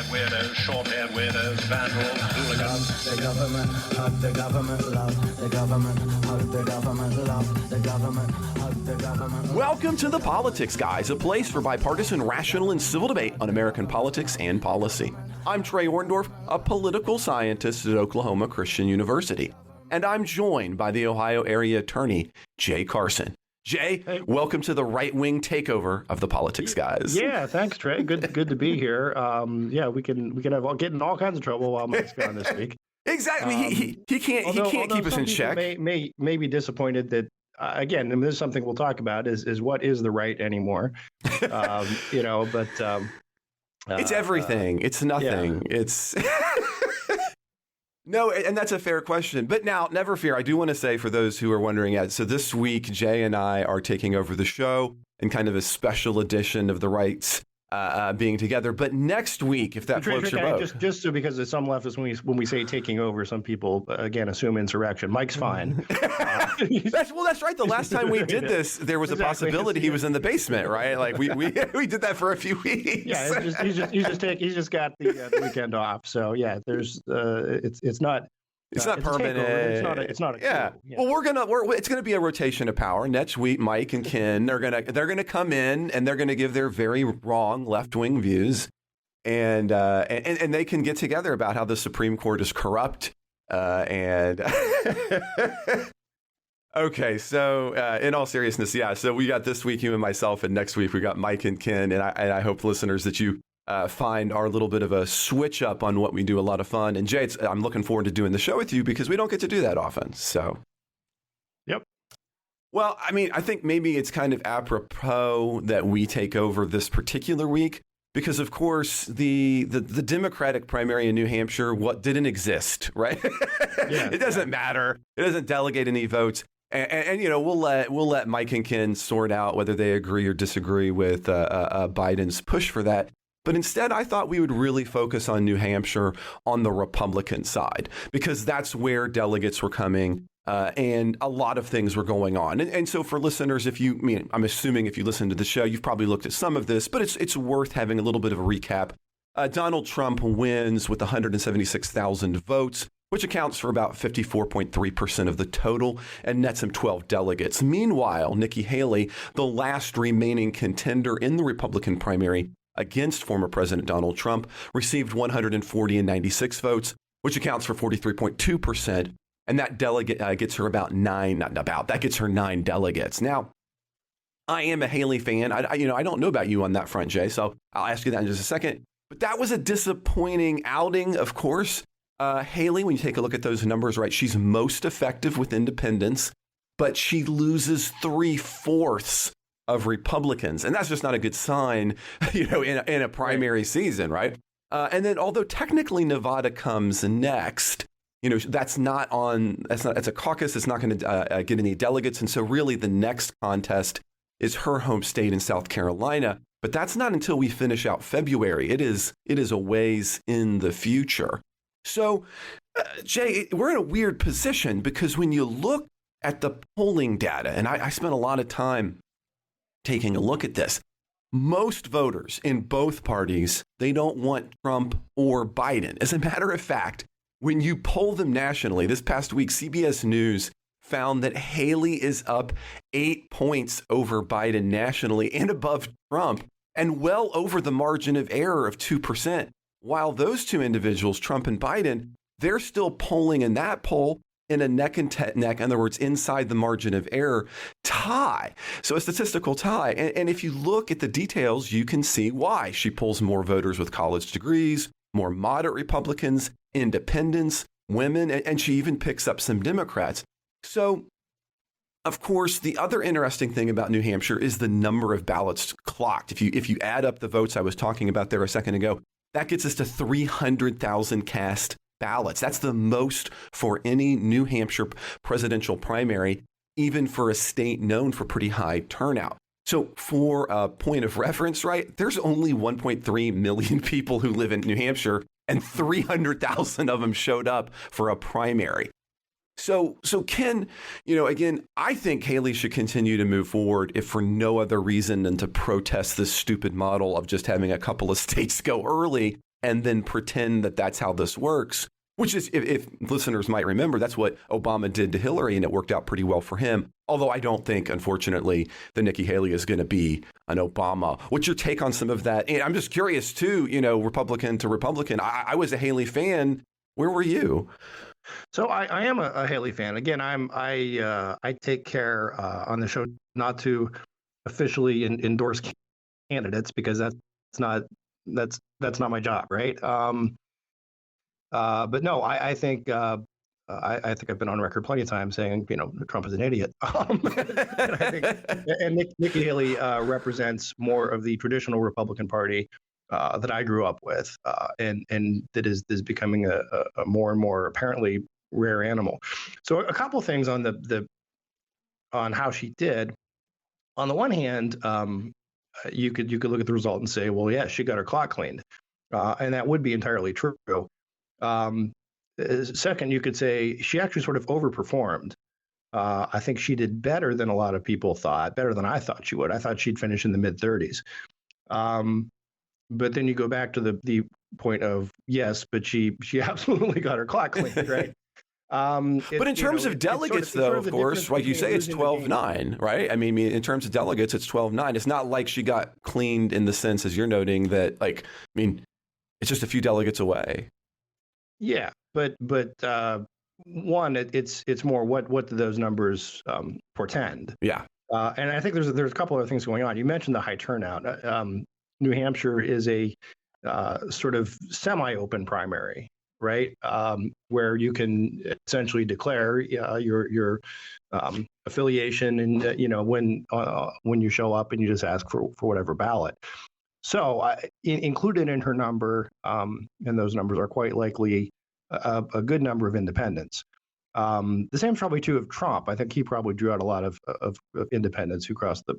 long-haired weirdos, short-haired weirdos, vandals, hooligans. The government, hug the government, love the government, hug the government, love the government, hug the government. Welcome to The Politics Guys, a place for bipartisan, rational, and civil debate on American politics and policy. I'm Trey Orndorff, a political scientist at Oklahoma Christian University, and I'm joined by the Ohio area attorney, Jay Carson. Jay, hey. Welcome to the right-wing takeover of The Politics Guys. Yeah, thanks, Trey. Good to be here. We can get in all kinds of trouble while Mike's gone this week. Exactly. He can't keep us in check. May be disappointed that again, and this is something we'll talk about is what is the right anymore. But it's everything. It's nothing. Yeah. It's No, and that's a fair question. But now, never fear, I do want to say for those who are wondering, so this week, Jay and I are taking over the show in kind of a special edition of The Rights being together. But next week, if that floats your boat. Just so because of some leftists, when we say taking over, some people, again, assume insurrection. Mike's fine. That's right. The last time we did this, there was a possibility he was in the basement, right? Like we did that for a few weeks. Yeah, he's just got the weekend off. So yeah, there's it's not. It's not permanent. It's not a yeah. Well, it's gonna be a rotation of power. Next week, Mike and Ken they're gonna come in and they're gonna give their very wrong left-wing views, and they can get together about how the Supreme Court is corrupt. Okay, so in all seriousness, yeah. So we got this week you and myself, and next week we got Mike and Ken, and I hope listeners that you find our little bit of a switch up on what we do a lot of fun. And Jay, I'm looking forward to doing the show with you because we don't get to do that often. So, yep. Well, I mean, I think maybe it's kind of apropos that we take over this particular week because, of course, the Democratic primary in New Hampshire didn't exist, right? Yeah, it doesn't matter. It doesn't delegate any votes. And we'll let Mike and Ken sort out whether they agree or disagree with Biden's push for that. But instead, I thought we would really focus on New Hampshire on the Republican side, because that's where delegates were coming and a lot of things were going on. And so for listeners, I'm assuming if you listen to the show, you've probably looked at some of this, but it's worth having a little bit of a recap. Donald Trump wins with 176,000 votes, which accounts for about 54.3% of the total and nets him 12 delegates. Meanwhile, Nikki Haley, the last remaining contender in the Republican primary against former President Donald Trump, received 140 and 96 votes, which accounts for 43.2%. And that delegate gets her that gets her 9 delegates. Now, I am a Haley fan. I don't know about you on that front, Jay, so I'll ask you that in just a second. But that was a disappointing outing, of course. Haley, when you take a look at those numbers, right, she's most effective with independents, but she loses 3/4 of Republicans. And that's just not a good sign, in a primary season, right? And then although technically Nevada comes next, that's a caucus. It's not going to get any delegates. And so really the next contest is her home state in South Carolina. But that's not until we finish out February. It is a ways in the future. So, Jay, we're in a weird position because when you look at the polling data, and I spent a lot of time taking a look at this, most voters in both parties, they don't want Trump or Biden. As a matter of fact, when you poll them nationally, this past week, CBS News found that Haley is up 8 points over Biden nationally and above Trump and well over the margin of error of 2%. While those two individuals, Trump and Biden, they're still polling in that poll in a neck and neck, in other words, inside the margin of error tie. So a statistical tie. And if you look at the details, you can see why. She polls more voters with college degrees, more moderate Republicans, independents, women, and she even picks up some Democrats. So, of course, the other interesting thing about New Hampshire is the number of ballots clocked. If you add up the votes I was talking about there a second ago, that gets us to 300,000 cast ballots. That's the most for any New Hampshire presidential primary, even for a state known for pretty high turnout. So for a point of reference, right, there's only 1.3 million people who live in New Hampshire, and 300,000 of them showed up for a primary. So Ken, again, I think Haley should continue to move forward if for no other reason than to protest this stupid model of just having a couple of states go early. and then pretend that that's how this works, which is, if listeners might remember, that's what Obama did to Hillary, and it worked out pretty well for him. Although I don't think, unfortunately, that Nikki Haley is going to be an Obama. What's your take on some of that? And I'm just curious, too, Republican to Republican. I was a Haley fan. Where were you? So I am a Haley fan. Again, I take care on the show not to officially endorse candidates, because that's not my job, right? But no, I think I think I've been on record plenty of times saying, Trump is an idiot. And I think, and Nikki Haley represents more of the traditional Republican Party that I grew up with, and that is becoming a more and more apparently rare animal. So a couple of things on on how she did. On the one hand, you could look at the result and say, well, yeah, she got her clock cleaned, and that would be entirely true. Second, you could say she actually sort of overperformed. I think she did better than a lot of people thought, better than I thought she would. I thought she'd finish in the mid-30s. But then you go back to the point of, yes, but she absolutely got her clock cleaned, right? But in terms of delegates, though, of course, like you say, it's 12-9, right? I mean, in terms of delegates, it's 12-9. It's not like she got cleaned in the sense, as you're noting, that, it's just a few delegates away. Yeah, but one, it's more what do those numbers portend? Yeah, and I think there's a couple other things going on. You mentioned the high turnout. New Hampshire is a sort of semi-open primary, right? Where you can essentially declare your affiliation, and when you show up, and you just ask for whatever ballot. So included in her number, and those numbers are quite likely a good number of independents. The same is probably true of Trump. I think he probably drew out a lot of independents who crossed the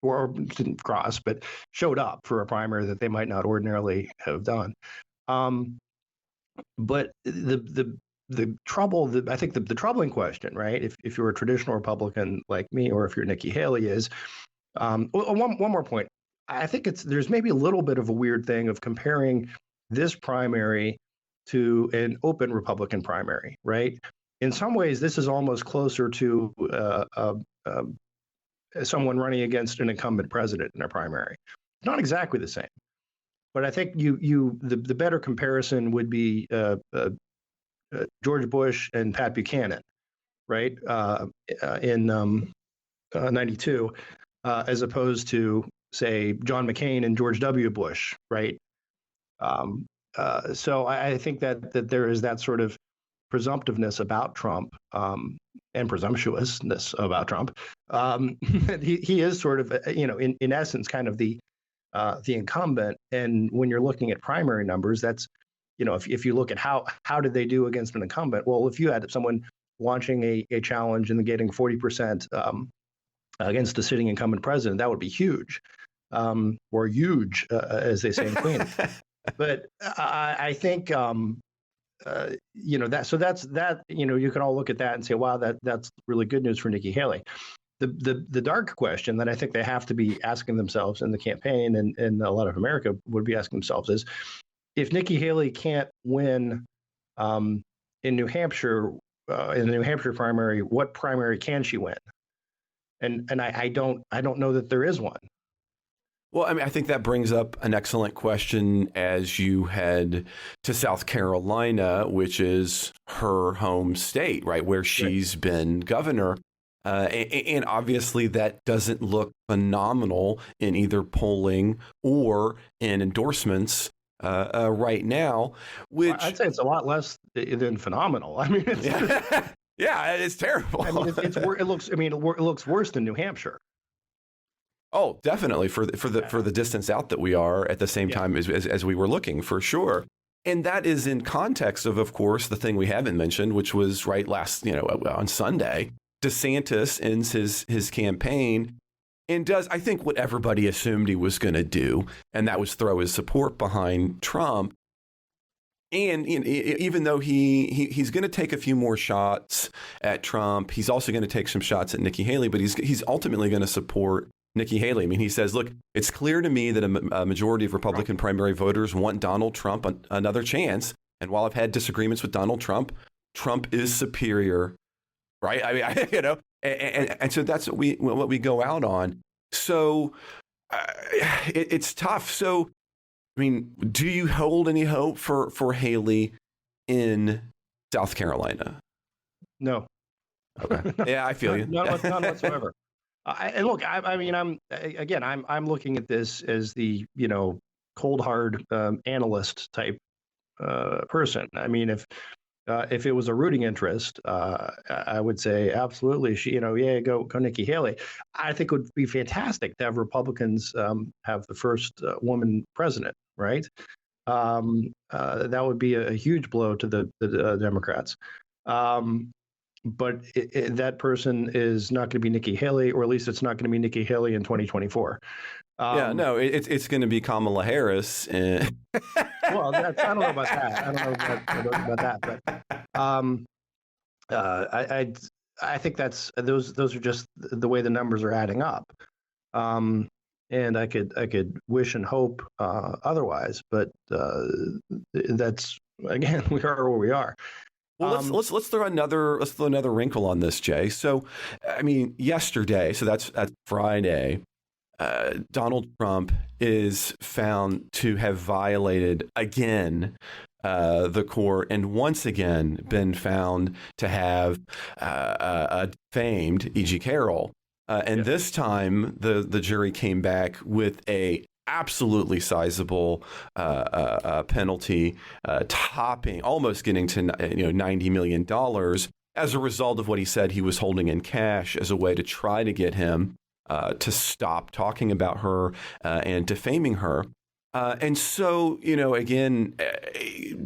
or didn't cross, but showed up for a primary that they might not ordinarily have done. But the trouble, I think the troubling question, right? If you're a traditional Republican like me, or if you're Nikki Haley, is one more point. I think there's maybe a little bit of a weird thing of comparing this primary to an open Republican primary, right? In some ways, this is almost closer to someone running against an incumbent president in a primary. Not exactly the same, but I think the better comparison would be George Bush and Pat Buchanan, right? In '92, as opposed to, say, John McCain and George W. Bush, right? So I think that there is that sort of presumptiveness about Trump, and presumptuousness about Trump. He is sort of, in essence, kind of the incumbent. And when you're looking at primary numbers, that's, if you look at how did they do against an incumbent? Well, if you had someone launching a challenge and getting 40% against a sitting incumbent president, that would be huge, or huge, as they say in Queens. But I think, that you can all look at that and say, wow, that's really good news for Nikki Haley. The dark question that I think they have to be asking themselves in the campaign, and a lot of America would be asking themselves, is if Nikki Haley can't win in New Hampshire, in the New Hampshire primary, what primary can she win? And I don't know that there is one. Well, I mean, I think that brings up an excellent question as you head to South Carolina, which is her home state, right, where she's been governor. And obviously that doesn't look phenomenal in either polling or in endorsements right now, which I'd say it's a lot less than phenomenal. I mean, yeah, it's terrible. I mean, it looks worse than New Hampshire. Oh, definitely for the distance out that we are at the same time as we were looking, for sure. And that is in context of course, the thing we haven't mentioned, which was right last, on Sunday, DeSantis ends his campaign and does, I think, what everybody assumed he was going to do, and that was throw his support behind Trump. And even though he's going to take a few more shots at Trump, he's also going to take some shots at Nikki Haley, but he's ultimately going to support Nikki Haley. I mean, he says, look, it's clear to me that a majority of Republican primary voters want Donald Trump another chance. And while I've had disagreements with Donald Trump, Trump is superior, right? I mean, and so that's what we go out on. So it's tough. So, I mean, do you hold any hope for Haley in South Carolina? No. Okay. Yeah, I feel you. None whatsoever. And look, I mean, I'm looking at this as the cold hard analyst type person. I mean, if it was a rooting interest, I would say absolutely. Go Nikki Haley. I think it would be fantastic to have Republicans have the first woman president, right? That would be a huge blow to the Democrats. But that person is not going to be Nikki Haley, or at least it's not going to be Nikki Haley in 2024. It's going to be Kamala Harris. Well, I don't know about that. I don't know about that. But I think those are just the way the numbers are adding up. And I could wish and hope otherwise, but that's, again, we are where we are. Well, let's throw another wrinkle on this, Jay. So, I mean, yesterday, so that's Friday, Donald Trump is found to have violated again the court, and once again been found to have defamed E.G. Carroll. This time, the jury came back with a absolutely sizable penalty, topping, almost getting to $90 million as a result of what he said he was holding in cash as a way to try to get him to stop talking about her and defaming her. And so, again,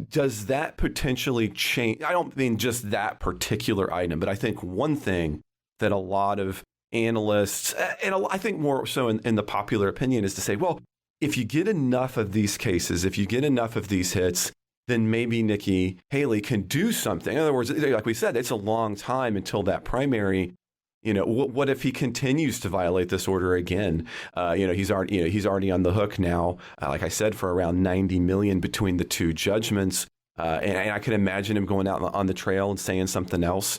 does that potentially change? I don't mean just that particular item, but I think one thing that a lot of analysts, and I think more so in the popular opinion, is to say, well, if you get enough of these cases, if you get enough of these hits, then maybe Nikki Haley can do something. In other words, like we said, it's a long time until that primary. What if he continues to violate this order again? He's already on the hook now. Like I said, for around $90 million between the two judgments, and I can imagine him going out on the trail and saying something else.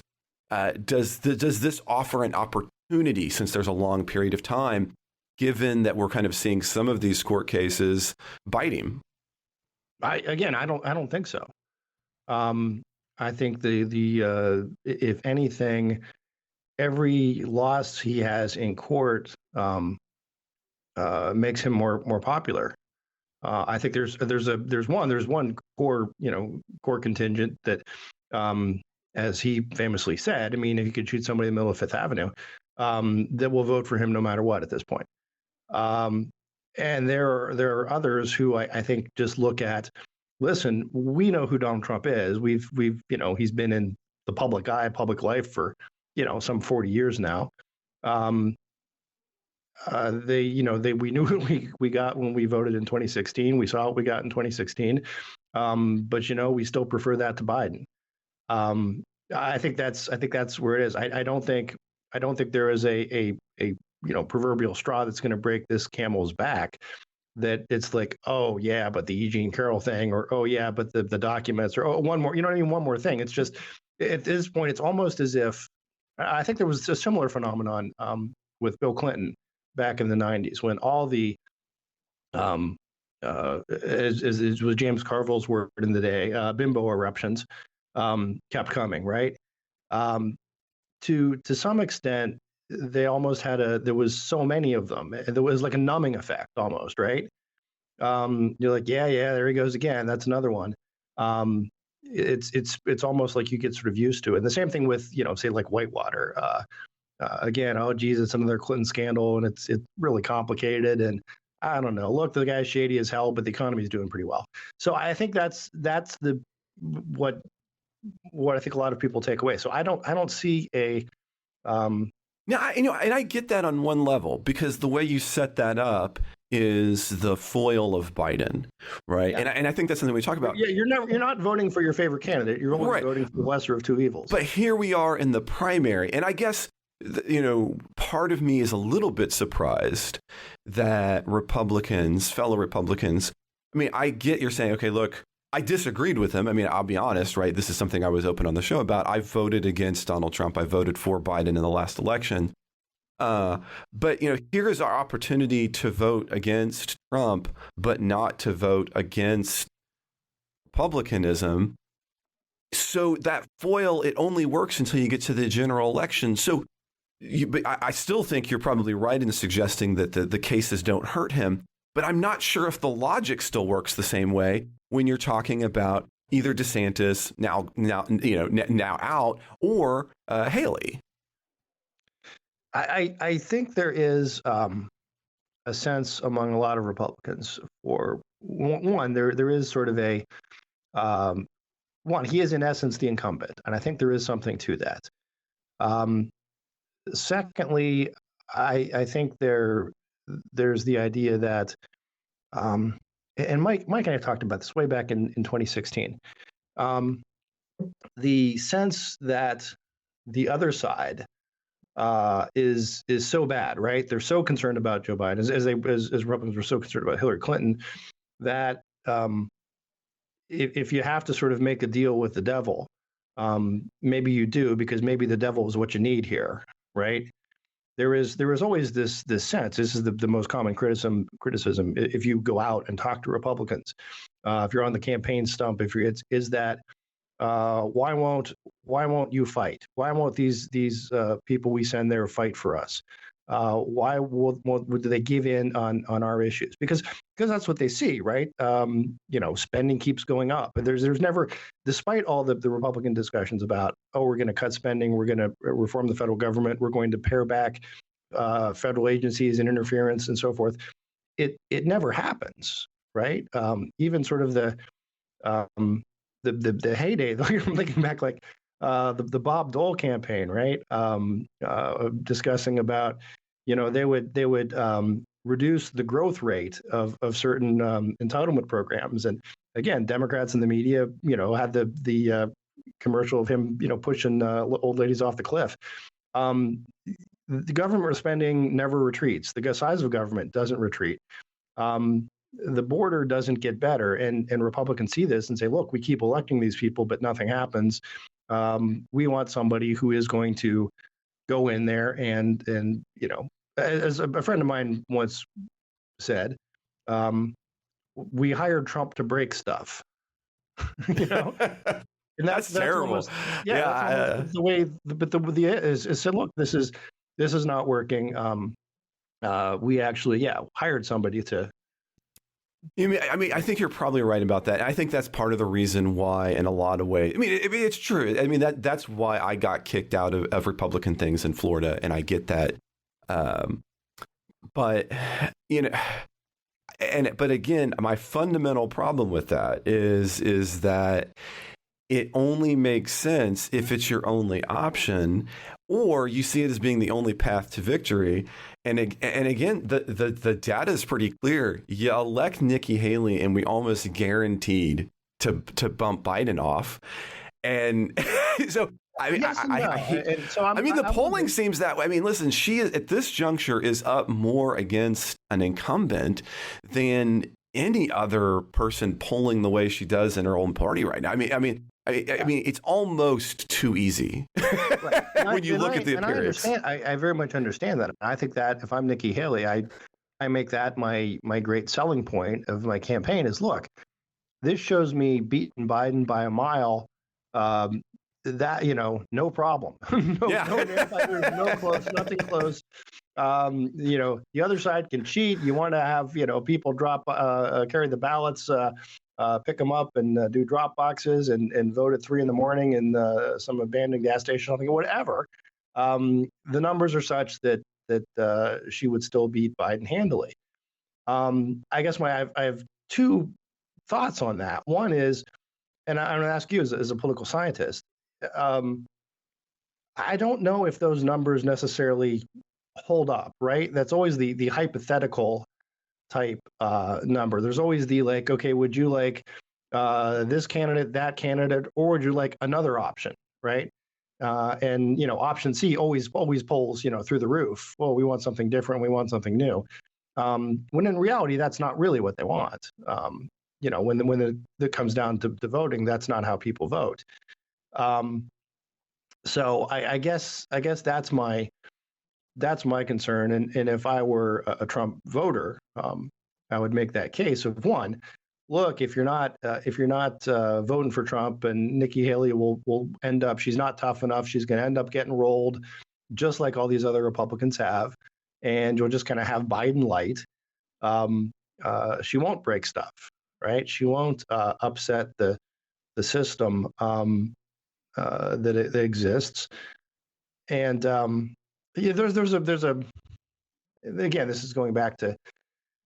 Does this offer an opportunity, since there's a long period of time, given that we're kind of seeing some of these court cases bite him? I don't think so. I think the if anything, every loss he has in court makes him more popular. I think there's one core contingent that, as he famously said, I mean, if you could shoot somebody in the middle of Fifth Avenue, that will vote for him no matter what at this point. And there are others who I think just look at, listen, we know who Donald Trump is. We've he's been in the public eye, public life for some 40 years now. We knew what we got when we voted in 2016. We saw what we got in 2016. But we still prefer that to Biden. I think that's where it is. I don't think there is a proverbial straw that's going to break this camel's back, that it's like, oh yeah, but the Eugene Carroll thing, or oh yeah, but the documents, or one more, one more thing. It's just, at this point, it's almost as if, I think there was a similar phenomenon with Bill Clinton back in the 90s, when all the as was James Carville's word in the day, bimbo eruptions kept coming, right? To some extent, they almost had there was so many of them. There was like a numbing effect almost, right? You're like, yeah, there he goes again. That's another one. It's almost like you get sort of used to it. And the same thing with, say like Whitewater. Again, oh geez, it's another Clinton scandal, and it's really complicated. And I don't know. Look, the guy's shady as hell, but the economy is doing pretty well. So I think that's what I think a lot of people take away. So I don't see a Now, and I get that on one level, because the way you set that up is the foil of Biden, right? Yeah. And I think that's something we talk about. Yeah, you're not voting for your favorite candidate. You're only voting for the lesser of two evils. But here we are in the primary, and I guess part of me is a little bit surprised that fellow Republicans, I mean, I get you're saying, okay, look, I disagreed with him. I mean, I'll be honest, right? This is something I was open on the show about. I voted against Donald Trump. I voted for Biden in the last election. But, here is our opportunity to vote against Trump, but not to vote against republicanism. So that foil, it only works until you get to the general election. So but I still think you're probably right in suggesting that the cases don't hurt him. But I'm not sure if the logic still works the same way when you're talking about either DeSantis now out or Haley. I think there is a sense among a lot of Republicans for one. There is sort of a one. He is in essence the incumbent, and I think there is something to that. Secondly, I think there's the idea that, and Mike and I talked about this way back in 2016. The sense that the other side is so bad, right? They're so concerned about Joe Biden, as Republicans were so concerned about Hillary Clinton, that if you have to sort of make a deal with the devil, maybe you do, because maybe the devil is what you need here, right? There is always this sense. This is the most common criticism. If you go out and talk to Republicans, if you're on the campaign stump, is that why won't you fight? Why won't these people we send there fight for us? Why would they give in on our issues? Because that's what they see, right? Spending keeps going up. There's never, despite all the Republican discussions about, we're going to cut spending, we're going to reform the federal government, we're going to pare back federal agencies and interference and so forth. It never happens, right? Even sort of the heyday, I'm thinking back, like the Bob Dole campaign, right? Discussing about, they would reduce the growth rate of certain entitlement programs, and again, Democrats in the media, had the commercial of him, pushing old ladies off the cliff. The government spending never retreats. The size of government doesn't retreat. The border doesn't get better, and Republicans see this and say, look, we keep electing these people, but nothing happens. We want somebody who is going to go in there and as a friend of mine once said, we hired Trump to break stuff. And that's terrible. Almost, that's the way. But the is said, look, this is not working. We actually hired somebody to. I think you're probably right about that. I think that's part of the reason why, in a lot of ways, it's true. That's why I got kicked out of Republican things in Florida, and I get that. But again, my fundamental problem with that is that it only makes sense if it's your only option, or you see it as being the only path to victory. And again, the data is pretty clear. You elect Nikki Haley, and we almost guaranteed to bump Biden off. And so the polling seems that way. Listen, she is at this juncture is up more against an incumbent than any other person polling the way she does in her own party right now. It's almost too easy when you look at the appearance. I very much understand that. I think that if I'm Nikki Haley, I make that my great selling point of my campaign is, look, this shows me beating Biden by a mile. That, no problem. No close, nothing close. The other side can cheat. You want to have, people carry the ballots, pick them up and do drop boxes and vote at 3 a.m. in some abandoned gas station, something, whatever. The numbers are such that she would still beat Biden handily. I guess I have two thoughts on that. One is, and I'm going to ask you as a political scientist, I don't know if those numbers necessarily hold up, right? That's always the hypothetical type number. There's always the okay, would you like this candidate, that candidate, or would you like another option, right? And option C always polls through the roof. Well, we want something different. We want something new. When in reality, that's not really what they want. When it comes down to voting, that's not how people vote. So I guess that's my concern. And if I were a Trump voter, I would make that case of one. Look, if you're not voting for Trump, and Nikki Haley will end up, she's not tough enough. She's going to end up getting rolled, just like all these other Republicans have, and you'll just kind of have Biden light. She won't break stuff, right? She won't upset the system that exists. And there's a again, this is going back to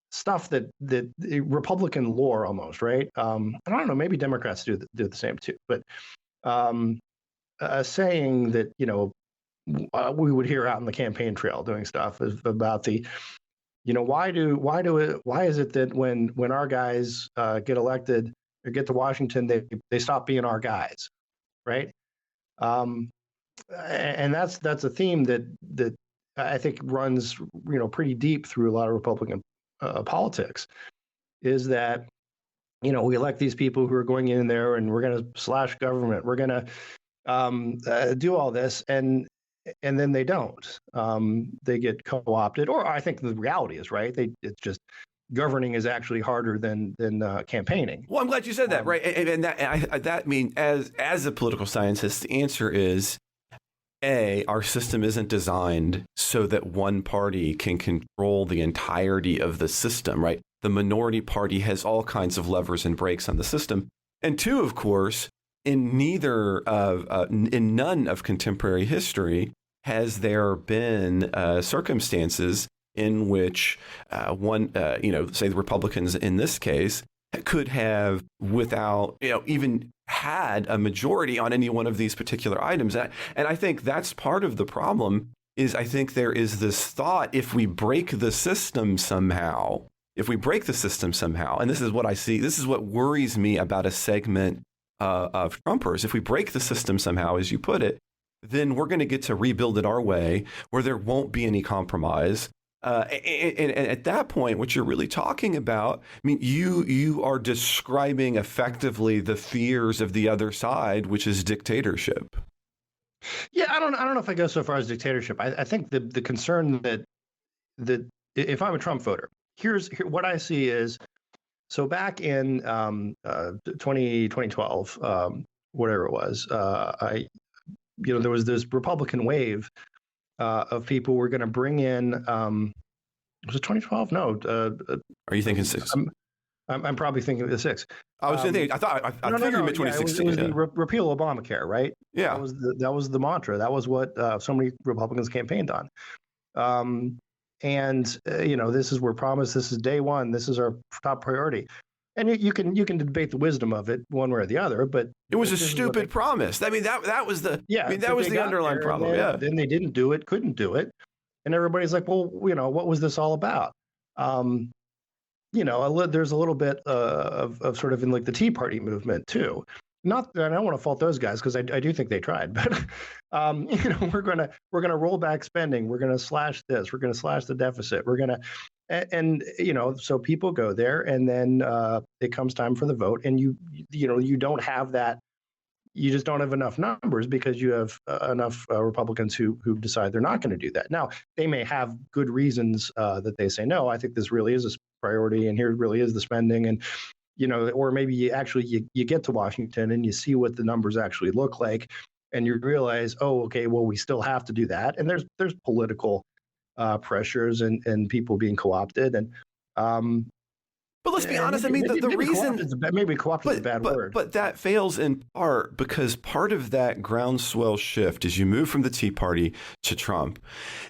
stuff that Republican lore almost, right? I don't know, maybe Democrats do the same too, but saying that we would hear out on the campaign trail doing stuff about the why is it that when our guys get elected or get to Washington, they stop being our guys, right? And that's a theme that I think runs pretty deep through a lot of Republican politics, is that we elect these people who are going in there and we're going to slash government, we're going to do all this, and then they don't. They get co-opted, or I think the reality is, right, it's just governing is actually harder than campaigning. Well, I'm glad you said that, right? And that mean, as a political scientist, the answer is our system isn't designed so that one party can control the entirety of the system, right? The minority party has all kinds of levers and brakes on the system. And two, of course, in none of contemporary history has there been circumstances in which say the Republicans in this case could have, without even had a majority on any one of these particular items. And I think that's part of the problem, is I think there is this thought, if we break the system somehow, and this is what I see, this is what worries me about a segment of Trumpers. If we break the system somehow, as you put it, then we're going to get to rebuild it our way, where there won't be any compromise. And at that point, what you're really talking about, I mean, you are describing effectively the fears of the other side, which is dictatorship. Yeah, I don't know if I go so far as dictatorship. I think the concern that if I'm a Trump voter, here what I see is, so back in 2012, whatever it was, there was this Republican wave of people who were going to bring in. Was it 2012? No. Are you thinking six? I'm probably thinking the six. I was thinking. I thought. I figured you meant 2016. It was the repeal Obamacare, right? Yeah. That was the mantra. That was what so many Republicans campaigned on. This is we're promised. This is day one. This is our top priority. And you can debate the wisdom of it one way or the other, but it was a stupid promise. I mean, that was the that was the underlying problem. Then they didn't do it, couldn't do it, and everybody's like, well, what was this all about? There's a little bit of sort of in like the Tea Party movement too. Not that I don't want to fault those guys, because I do think they tried, but we're gonna roll back spending, we're gonna slash this, we're gonna slash the deficit, we're gonna. And so people go there, and then it comes time for the vote, and you don't have that. You just don't have enough numbers, because you have enough Republicans who decide they're not going to do that. Now, they may have good reasons that they say, no, I think this really is a priority, and here really is the spending, and or maybe you get to Washington and you see what the numbers actually look like, and you realize, oh, okay, well, we still have to do that, and there's political pressures and people being co-opted, and but let's be honest. I mean, the reason maybe co-opted is a bad word, but that fails in part because part of that groundswell shift as you move from the Tea Party to Trump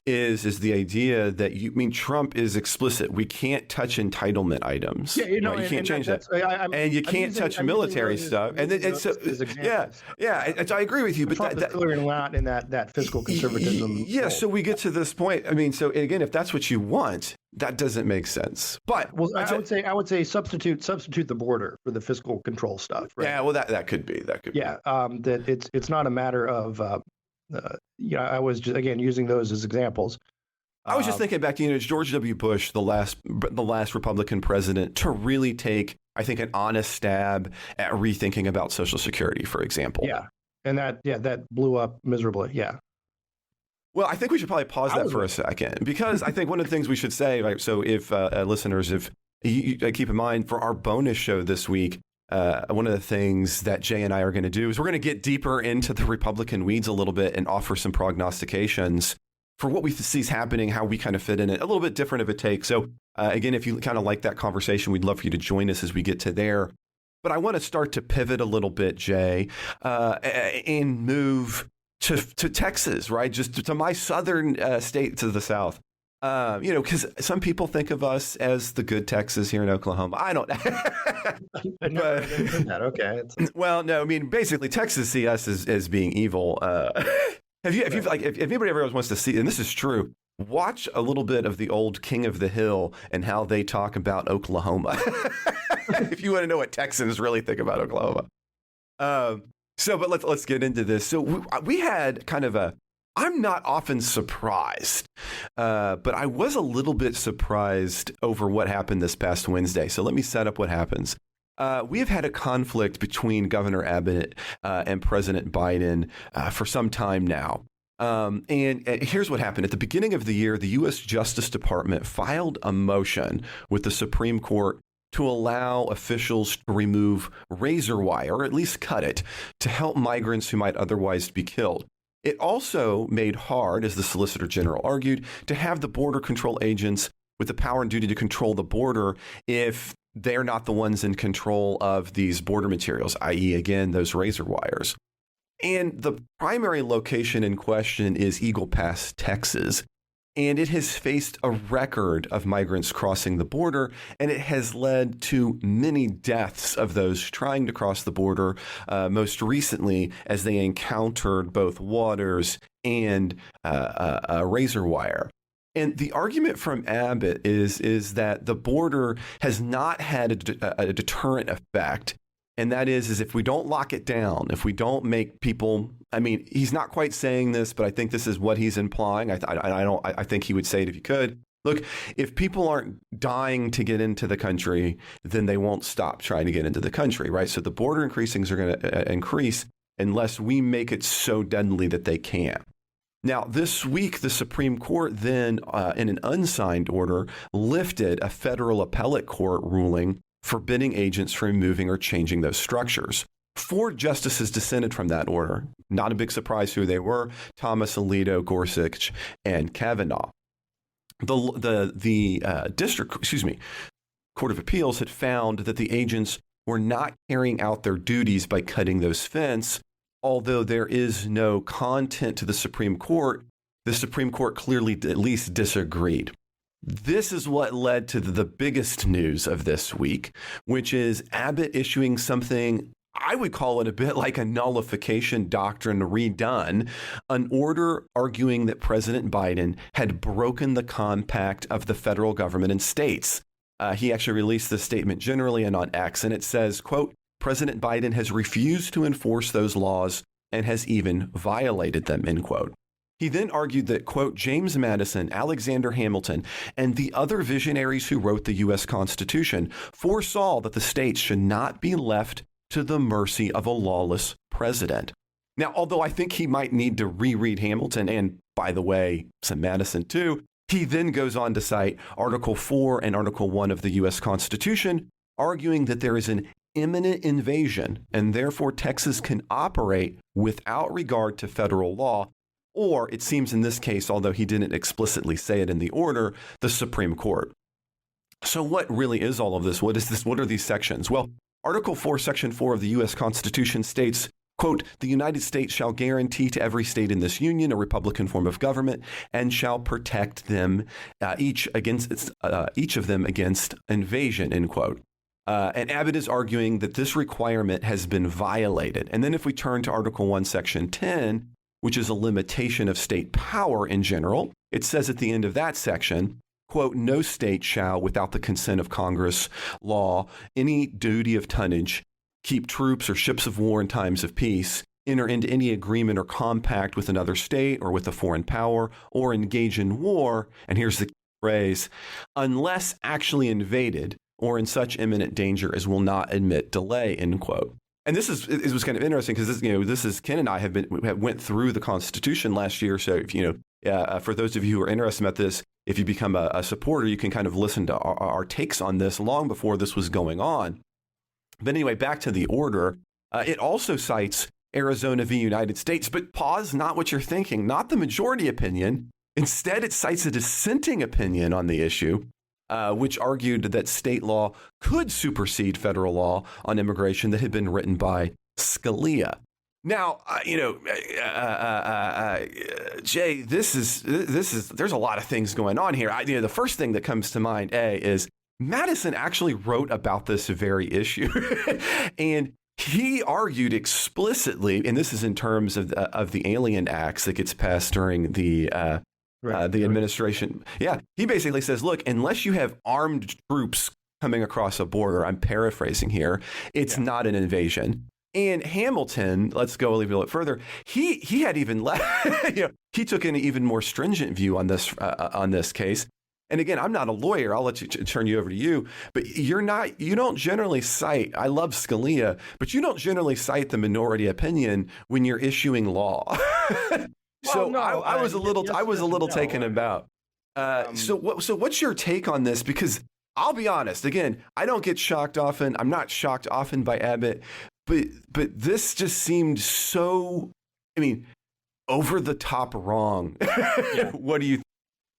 is the idea that Trump is explicit. We can't touch entitlement items. Yeah, you can't change that, and you can't touch military stuff. And so And so I agree with you, but that's clearly not in that fiscal conservatism. Yeah, role. So we get to this point. I mean, so again, if that's what you want, that doesn't make sense. But I would say substitute the border for the fiscal control stuff. Right? Yeah, well, that could be. Yeah, that it's not a matter of I was just, again, using those as examples. I was just thinking back to, George W. Bush, the last Republican president to really take, I think, an honest stab at rethinking about Social Security, for example. Yeah. And that blew up miserably. Yeah. Well, I think we should probably pause that for a second, because I think one of the things we should say, right, so if listeners, if you keep in mind for our bonus show this week, one of the things that Jay and I are going to do is we're going to get deeper into the Republican weeds a little bit and offer some prognostications for what we see is happening, how we kind of fit in it, a little bit different of a take. So again, if you kind of like that conversation, we'd love for you to join us as we get to there. But I want to start to pivot a little bit, Jay, and move to Texas, right? Just to my southern state to the south. Because some people think of us as the good Texas here in Oklahoma. I don't know. Okay. Well, no, I mean, basically, Texas see us as being evil. If anybody ever wants to see, and this is true, watch a little bit of the old King of the Hill and how they talk about Oklahoma. If you want to know what Texans really think about Oklahoma. But let's get into this. So we had kind of I'm not often surprised, but I was a little bit surprised over what happened this past Wednesday. So let me set up what happens. We have had a conflict between Governor Abbott and President Biden for some time now. And here's what happened. At the beginning of the year, the U.S. Justice Department filed a motion with the Supreme Court to allow officials to remove razor wire, or at least cut it, to help migrants who might otherwise be killed. It also made hard, as the Solicitor General argued, to have the border control agents with the power and duty to control the border if they're not the ones in control of these border materials, i.e., again, those razor wires. And the primary location in question is Eagle Pass, Texas. And it has faced a record of migrants crossing the border, and it has led to many deaths of those trying to cross the border, most recently as they encountered both waters and razor wire. And the argument from Abbott is that the border has not had a deterrent effect. And that is if we don't lock it down, if we don't make people, I mean, he's not quite saying this, but I think this is what he's implying. I think he would say it if he could. Look, if people aren't dying to get into the country, then they won't stop trying to get into the country, right? So the border increasings are going to increase unless we make it so deadly that they can't. Now, this week, the Supreme Court then, in an unsigned order, lifted a federal appellate court ruling forbidding agents from moving or changing those structures. 4 justices dissented from that order. Not a big surprise who they were: Thomas, Alito, Gorsuch, and Kavanaugh. The Court of Appeals had found that the agents were not carrying out their duties by cutting those fences. Although there is no content to the Supreme Court clearly at least disagreed. This is what led to the biggest news of this week, which is Abbott issuing something, I would call it a bit like a nullification doctrine redone, an order arguing that President Biden had broken the compact of the federal government and states. He actually released this statement generally and on X, and it says, quote, President Biden has refused to enforce those laws and has even violated them, end quote. He then argued that, quote, James Madison, Alexander Hamilton, and the other visionaries who wrote the U.S. Constitution foresaw that the states should not be left to the mercy of a lawless president. Now, although I think he might need to reread Hamilton, and by the way, some Madison too, he then goes on to cite Article 4 and Article 1 of the U.S. Constitution, arguing that there is an imminent invasion, and therefore Texas can operate without regard to federal law, or it seems in this case, although he didn't explicitly say it in the order, the Supreme Court. So what really is all of this? What is this? What are these sections? Well, Article 4, Section 4 of the U.S. Constitution states, quote, the United States shall guarantee to every state in this union a republican form of government and shall protect them, each of them against invasion, end quote. And Abbott is arguing that this requirement has been violated. And then if we turn to Article 1, Section 10, which is a limitation of state power in general, it says at the end of that section, quote, no state shall, without the consent of Congress, law, any duty of tonnage, keep troops or ships of war in times of peace, enter into any agreement or compact with another state or with a foreign power, or engage in war, and here's the phrase, unless actually invaded or in such imminent danger as will not admit delay, end quote. And this was kind of interesting because this is Ken and I have went through the Constitution last year. So if for those of you who are interested about this, if you become a supporter, you can kind of listen to our takes on this long before this was going on. But anyway, back to the order. It also cites Arizona v. United States, but pause, not what you're thinking, not the majority opinion. Instead, it cites a dissenting opinion on the issue, which argued that state law could supersede federal law on immigration that had been written by Scalia. Now, Jay, there's a lot of things going on here. The first thing that comes to mind, is Madison actually wrote about this very issue, and he argued explicitly, and this is in terms of the Alien Acts that gets passed during the administration. Yeah, he basically says, look, unless you have armed troops coming across a border, I'm paraphrasing here, it's not an invasion. And Hamilton, let's go a little bit further. He had even he took an even more stringent view on this case. And again, I'm not a lawyer. I'll let you turn you over to you. But you don't generally cite, I love Scalia, but you don't generally cite the minority opinion when you're issuing law. So no, I was a little taken aback. So what's your take on this? Because I'll be honest, again, I don't get shocked often. I'm not shocked often by Abbott, but this just seemed so, over the top wrong. What do you think?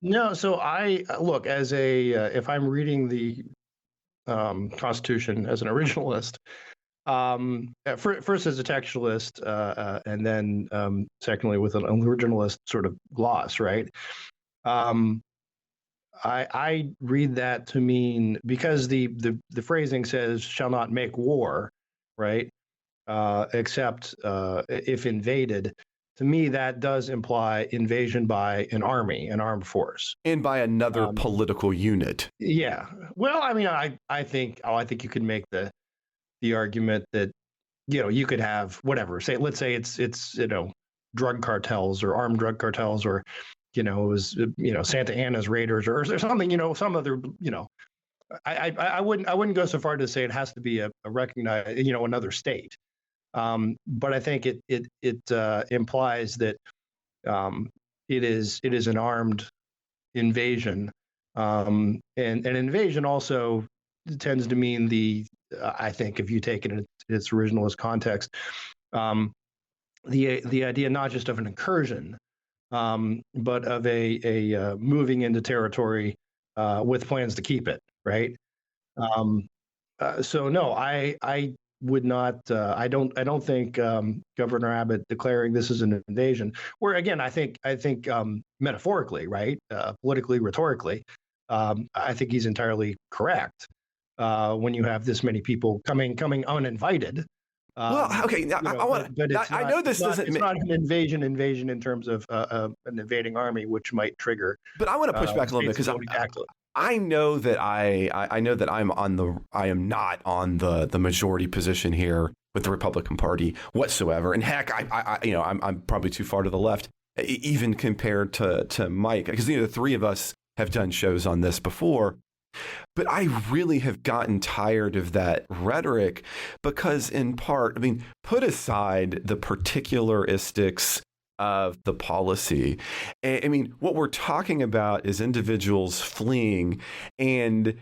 No, so I look as if I'm reading the Constitution as an originalist, first as a textualist, and then secondly with an originalist sort of gloss, right? I read that to mean, because the phrasing says "shall not make war," right? Except if invaded. To me, that does imply invasion by an army, an armed force, and by another political unit. Yeah. Well, I think you could make the argument that you could have whatever. Let's say it's drug cartels or armed drug cartels, or it was Santa Ana's Raiders or something. Some other. I wouldn't go so far to say it has to be a recognized another state. But I think it implies that it is an armed invasion, and an invasion also tends to mean I think if you take it in its originalist context, the idea not just of an incursion, but of a moving into territory with plans to keep it, right? So no, I would not. I don't think Governor Abbott declaring this is an invasion. Where again, I think metaphorically, right, politically, rhetorically, I think he's entirely correct. When you have this many people coming uninvited. Well, okay. I know this doesn't. It's not an invasion in terms of an invading army, which might trigger. But I want to push back a little bit because I know that I know that I am not on the majority position here with the Republican Party whatsoever. And heck, I'm probably too far to the left, even compared to Mike, because the three of us have done shows on this before. But I really have gotten tired of that rhetoric because, in part, put aside the particularistics of the policy. What we're talking about is individuals fleeing, and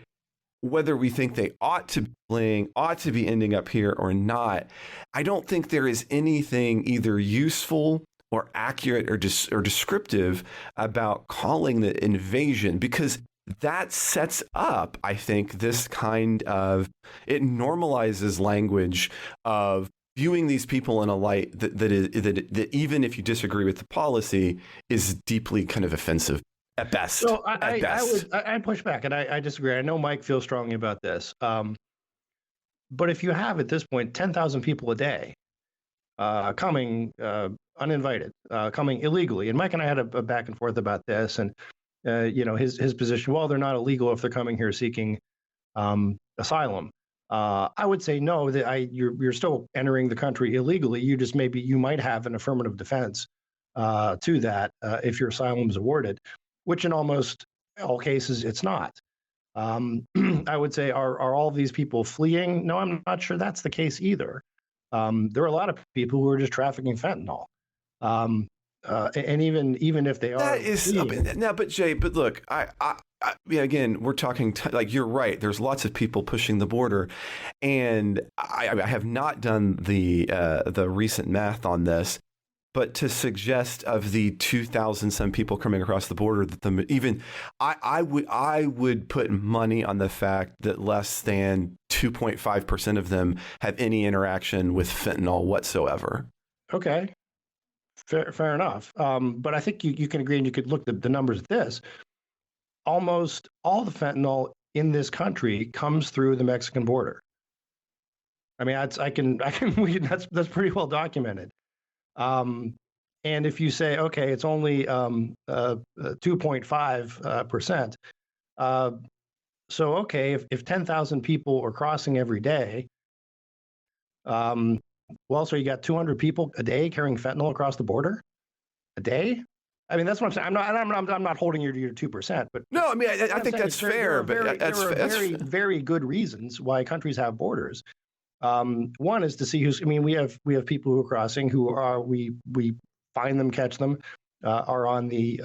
whether we think they ought to be fleeing, ought to be ending up here or not, I don't think there is anything either useful or accurate or descriptive about calling the invasion, because that sets up, I think, this kind of, it normalizes language of viewing these people in a light that even if you disagree with the policy is deeply kind of offensive at best. So I push back, and I disagree. I know Mike feels strongly about this, but if you have at this point 10,000 people a day coming uninvited, coming illegally, and Mike and I had a back and forth about this, and his position, well, they're not illegal if they're coming here seeking asylum. I would say no. That you're still entering the country illegally. You might have an affirmative defense to that if your asylum is awarded, which in almost all cases it's not. I would say, are all these people fleeing? No, I'm not sure that's the case either. There are a lot of people who are just trafficking fentanyl. And even if they are That is fleeing, now, but Jay, but look, yeah, again, we're talking like you're right. There's lots of people pushing the border, and I have not done the recent math on this, but to suggest of the 2,000 some people coming across the border that I would put money on the fact that less than 2.5% of them have any interaction with fentanyl whatsoever. okay, fair enough. But I think you can agree, and you could look at the numbers at this. Almost all the fentanyl in this country comes through the Mexican border. I mean, that's pretty well documented. And if you say, okay, it's only 2.5%, so okay, if 10,000 people are crossing every day, well, so you got 200 people a day carrying fentanyl across the border a day. I mean, that's what I'm saying. I'm not holding you to your 2%, but no, I mean, I think that's fair. But there are very, very good reasons why countries have borders. One is to see who's. I mean, we have people who are crossing who are we find them, catch them, are on the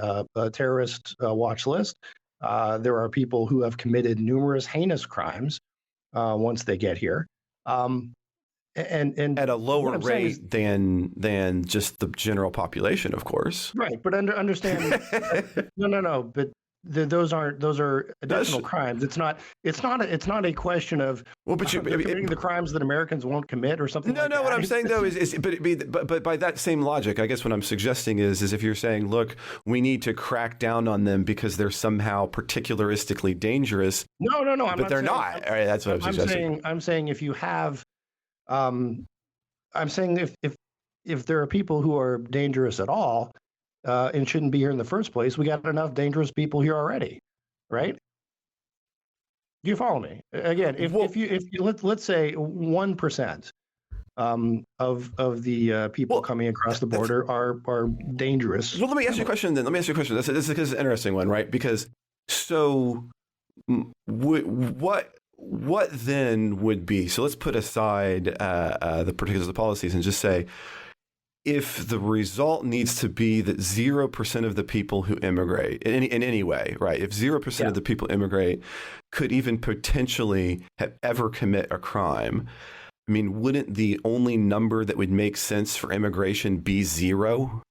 terrorist watch list. There are people who have committed numerous heinous crimes once they get here. And at a lower rate than just the general population, of course. Right, but understand. No. But those are additional crimes. It's not a question of but committing the crimes that Americans won't commit or something. No. What I'm saying though is but by that same logic, I guess what I'm suggesting is if you're saying, look, we need to crack down on them because they're somehow particularistically dangerous. No. But they're not. All right, that's what I'm suggesting. I'm saying if you have. I'm saying if there are people who are dangerous at all and shouldn't be here in the first place, we got enough dangerous people here already, right? Do you follow me? Again, if you let's say 1% of the people coming across the border are dangerous. Well, let me ask you a question then. This is an interesting one, right? Because so what then would be, so let's put aside the particulars of the policies and just say, if the result needs to be that 0% of the people who immigrate in any way, right? If 0% of the people immigrate could even potentially have ever commit a crime, I mean, wouldn't the only number that would make sense for immigration be 0?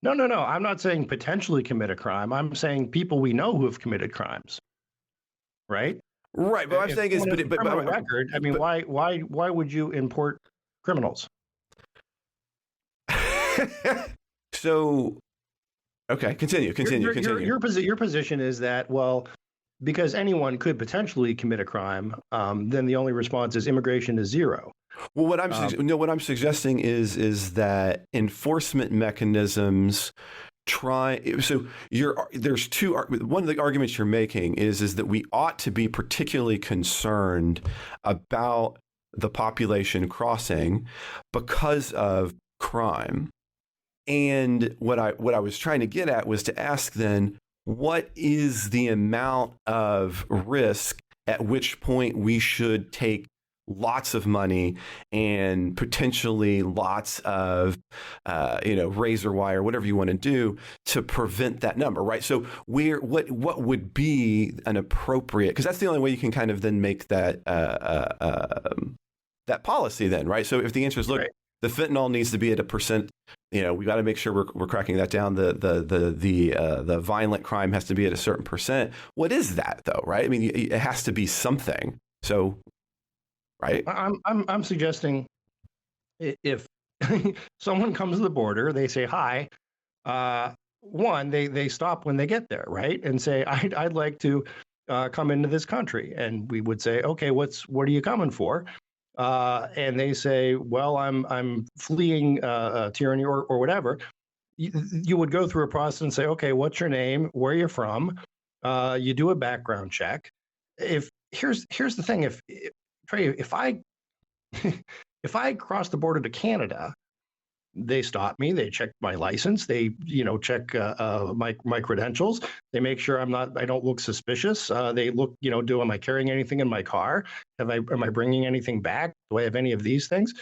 No. I'm not saying potentially commit a crime. I'm saying people we know who have committed crimes, right? Right, but what I'm saying is, but record. I mean, why would you import criminals? So, okay, continue. Your position is that, well, because anyone could potentially commit a crime, then the only response is immigration is 0. Well, what I'm suggesting is that enforcement mechanisms. There's two. One of the arguments you're making is that we ought to be particularly concerned about the population crossing because of crime. And what I was trying to get at was to ask then, what is the amount of risk at which point we should take lots of money and potentially lots of, razor wire, whatever you want to do to prevent that number, right? So what would be an appropriate, because that's the only way you can kind of then make that that policy then, right? So if the answer is, look, right, the fentanyl needs to be at a percent, we got to make sure we're cracking that down. The violent crime has to be at a certain percent. What is that though, right? I mean, it has to be something. So. Right. I'm suggesting if someone comes to the border, they say hi. One, they stop when they get there, right, and say, I'd like to come into this country, and we would say, okay, what are you coming for? And they say, well, I'm fleeing tyranny or whatever. You would go through a process and say, okay, what's your name? Where you're from? You do a background check. Here's the thing, if Trey, if I if I cross the border to Canada, they stop me. They check my license. They, check my credentials. They make sure I don't look suspicious. They look, am I carrying anything in my car? Am I bringing anything back? Do I have any of these things?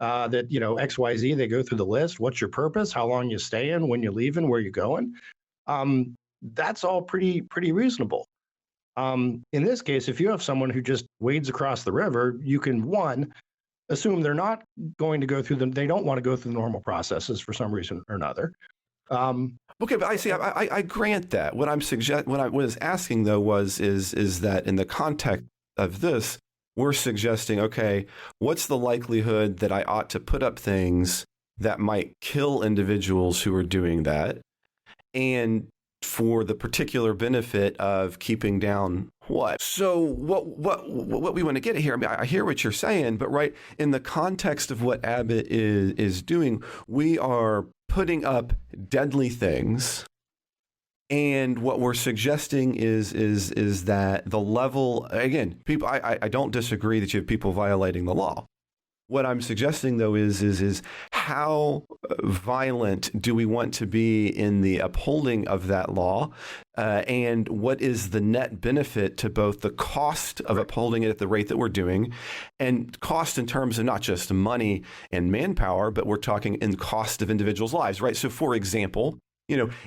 That, X, Y, Z. They go through the list. What's your purpose? How long you staying? When you're leaving? Where you going? That's all pretty reasonable. In this case, if you have someone who just wades across the river, you can assume they're not going to go through they don't want to go through the normal processes for some reason or another. Okay, but I grant that. What I was asking though is that in the context of this, we're suggesting, okay, what's the likelihood that I ought to put up things that might kill individuals who are doing that, and for the particular benefit of keeping down what? So what we want to get at here, I mean, I hear what you're saying, but right in the context of what Abbott is doing, we are putting up deadly things. And what we're suggesting is that the level, again, people, I don't disagree that you have people violating the law. What I'm suggesting, though, is how violent do we want to be in the upholding of that law, and what is the net benefit to both the cost of upholding it at the rate that we're doing, and cost in terms of not just money and manpower, but we're talking in cost of individuals' lives, right? So, for example,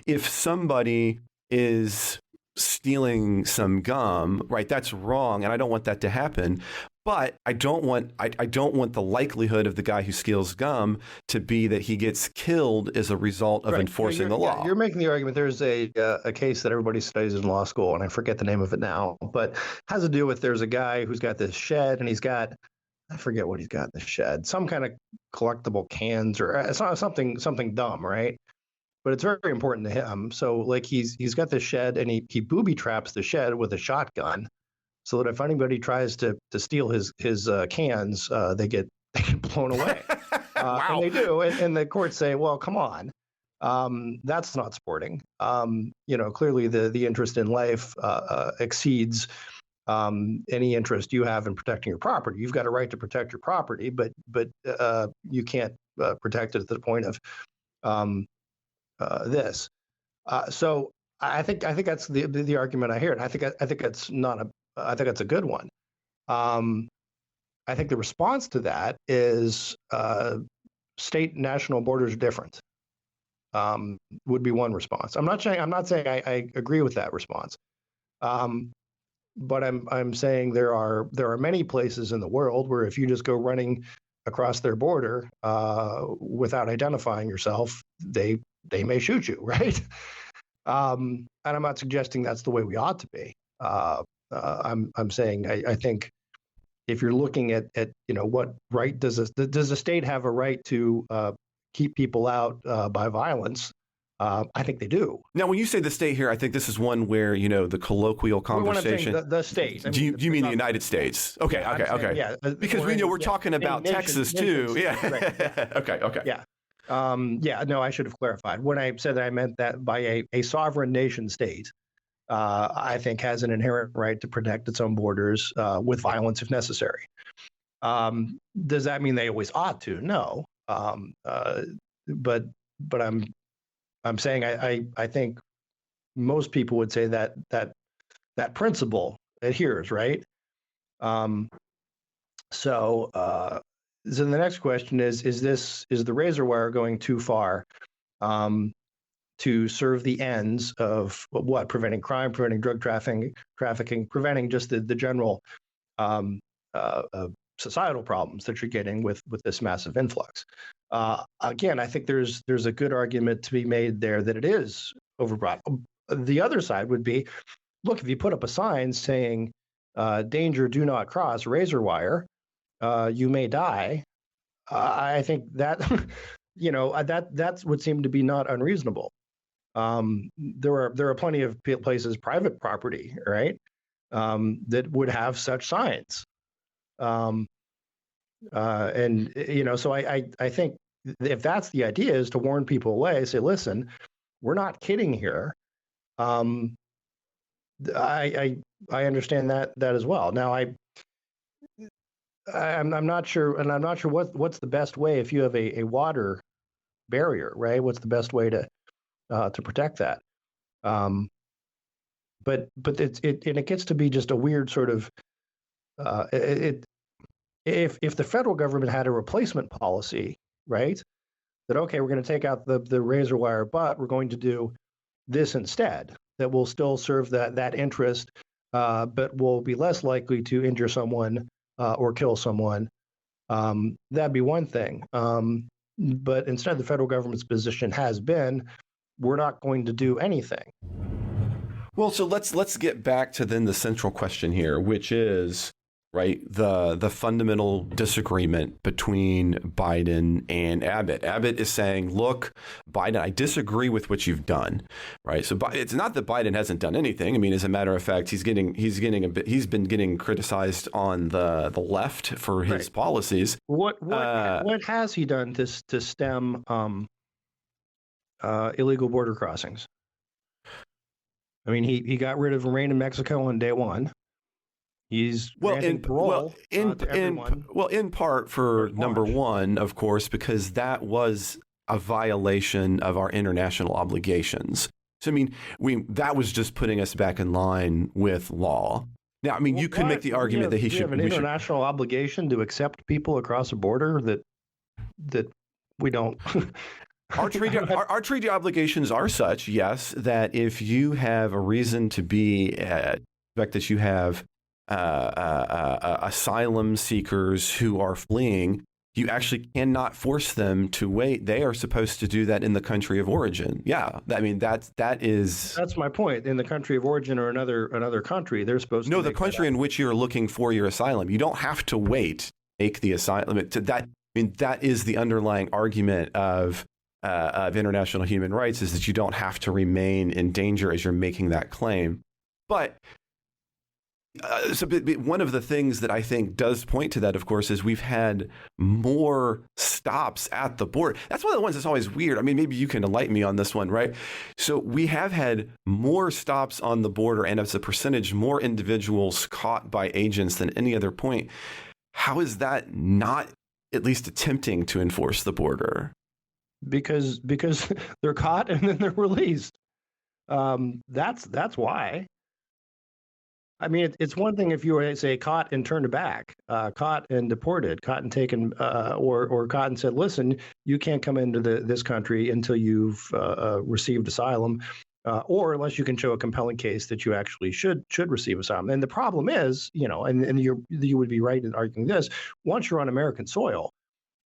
if somebody is stealing some gum, right, that's wrong, and I don't want that to happen. But I don't want the likelihood of the guy who steals gum to be that he gets killed as a result of enforcing the law. You're making the argument. There's a case that everybody studies in law school, and I forget the name of it now, but has to do with there's a guy who's got this shed, and I forget what he's got in the shed, some kind of collectible cans or it's not something dumb, right? But it's very important to him. So like he's got this shed, and he booby traps the shed with a shotgun, so that if anybody tries to steal his cans, they get blown away. Wow. And they do, and the courts say, well, come on, that's not sporting. Clearly the interest in life exceeds any interest you have in protecting your property. You've got a right to protect your property, but you can't protect it to the point of this. So I think that's the argument I hear, and I think that's a good one. I think the response to that is state and national borders are different. Would be one response. I'm not saying I agree with that response, but I'm saying there are many places in the world where if you just go running across their border without identifying yourself, they may shoot you, right? And I'm not suggesting that's the way we ought to be. I'm saying I think if you're looking at what right does a state have a right to keep people out by violence? I think they do. Now, when you say the state here, I think this is one where the colloquial conversation. Well, the state. Do you mean the United States? Okay. Yeah, because we know we're talking about Texas too. Yeah. Right. Okay. Yeah. No, I should have clarified. When I said that, I meant that by a sovereign nation state, I think has an inherent right to protect its own borders with violence if necessary. Does that mean they always ought to? No. But I'm saying I think most people would say that principle adheres, right? So the next question is the razor wire going too far to serve the ends of what? Preventing crime, preventing drug trafficking, preventing just the general societal problems that you're getting with this massive influx. Again, I think there's a good argument to be made there that it is overbroad. The other side would be, look, if you put up a sign saying danger, do not cross, razor wire, you may die. I think that that would seem to be not unreasonable. There are plenty of places, private property, right, that would have such signs. And so I think if that's the idea, is to warn people away, say, listen, we're not kidding here. I understand that as well. Now I'm not sure, and I'm not sure what's the best way if you have a water barrier, right? What's the best way to protect that? But it gets to be just a weird sort of if the federal government had a replacement policy, right? That okay, we're going to take out the razor wire, but we're going to do this instead. That will still serve that interest, but will be less likely to injure someone or kill someone. That'd be one thing. But instead, the federal government's position has been, we're not going to do anything. Well, so let's get back to then the central question here, which is, right, the fundamental disagreement between Biden and Abbott. Abbott is saying, look, Biden, I disagree with what you've done, right? So it's not that Biden hasn't done anything. I mean, as a matter of fact, he's been getting criticized on the left for his policies. What has he done to stem illegal border crossings? I mean, he got rid of rain in Mexico on day one. He's in part for number one, of course, because that was a violation of our international obligations. So, I mean, that was just putting us back in line with law. Now, I mean, you could make the argument that he should have an international obligation to accept people across a border that we don't. Our treaty obligations are such, yes, that if you have a reason to be, the fact that you have asylum seekers who are fleeing, you actually cannot force them to wait. They are supposed to do that in the country of origin. Yeah, I mean that's my point. In the country of origin or another country, they're supposed to. No, the country in which you're looking for your asylum. You don't have to wait to make the asylum. That is the underlying argument of international human rights, is that you don't have to remain in danger as you're making that claim. But one of the things that I think does point to that, of course, is we've had more stops at the border. That's one of the ones that's always weird. I mean, maybe you can enlighten me on this one, right? So we have had more stops on the border, and as a percentage, more individuals caught by agents than any other point. How is that not at least attempting to enforce the border? Because they're caught and then they're released. That's why. I mean, it's one thing if you were, say, caught and turned back, caught and deported, caught and taken, or caught and said, listen, you can't come into this country until you've received asylum, or unless you can show a compelling case that you actually should receive asylum. And the problem is, and you would be right in arguing this, once you're on American soil,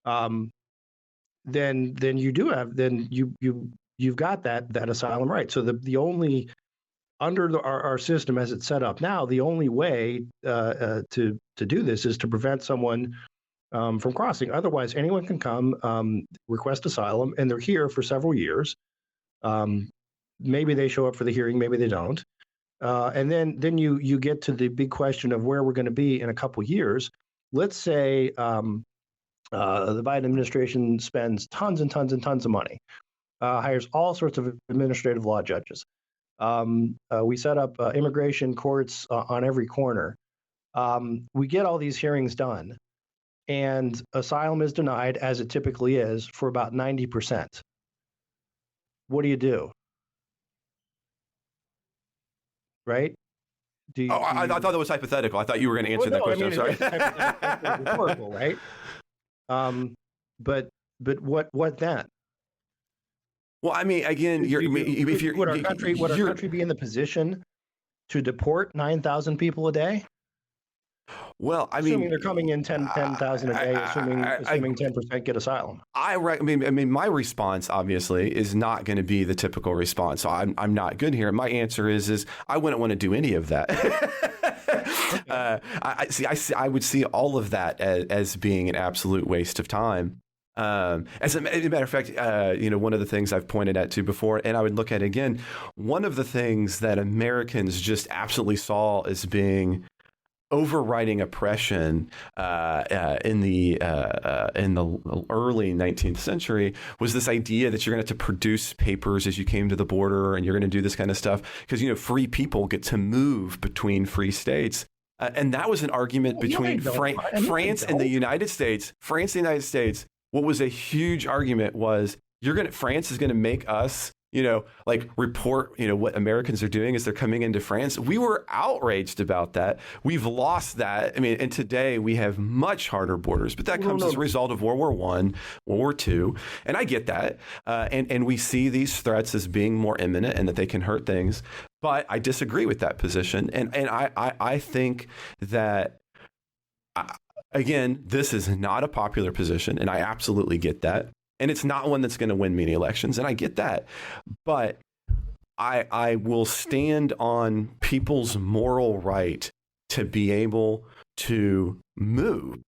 then you do have, you've got that asylum right. So the only, under our system as it's set up now, the only way to do this is to prevent someone from crossing. Otherwise, anyone can come, request asylum, and they're here for several years. Maybe they show up for the hearing, maybe they don't. And then you get to the big question of where we're going to be in a couple years. Let's say the Biden administration spends tons and tons and tons of money, hires all sorts of administrative law judges. We set up immigration courts on every corner. We get all these hearings done, and asylum is denied, as it typically is, for about 90%. What do you do? Right? I thought that was hypothetical. I thought you were going to answer that question. I'm sorry. It's rhetorical, right? But what then? Well, I mean, again, would our country be in the position to deport 9,000 people a day? Well, I mean, assuming they're coming in 10,000 a day, assuming 10% get asylum. I mean, my response obviously is not going to be the typical response. So I'm not good here. My answer is I wouldn't want to do any of that. I would see all of that as being an absolute waste of time. As a matter of fact, one of the things I've pointed at to before, and I would look at again, one of the things that Americans just absolutely saw as being overriding oppression in the early 19th century was this idea that you're going to have to produce papers as you came to the border, and you're going to do this kind of stuff because free people get to move between free states. And that was an argument between France and the United States. France and the United States. What was a huge argument was France is going to make us, like report, what Americans are doing as they're coming into France. We were outraged about that. We've lost that. I mean, and today we have much harder borders, but that comes as a result of World War I, World War II. And I get that. And we see these threats as being more imminent and that they can hurt things. But I disagree with that position. And I think that, again, this is not a popular position, and I absolutely get that. And it's not one that's going to win many elections, and I get that. But I will stand on people's moral right to be able to move.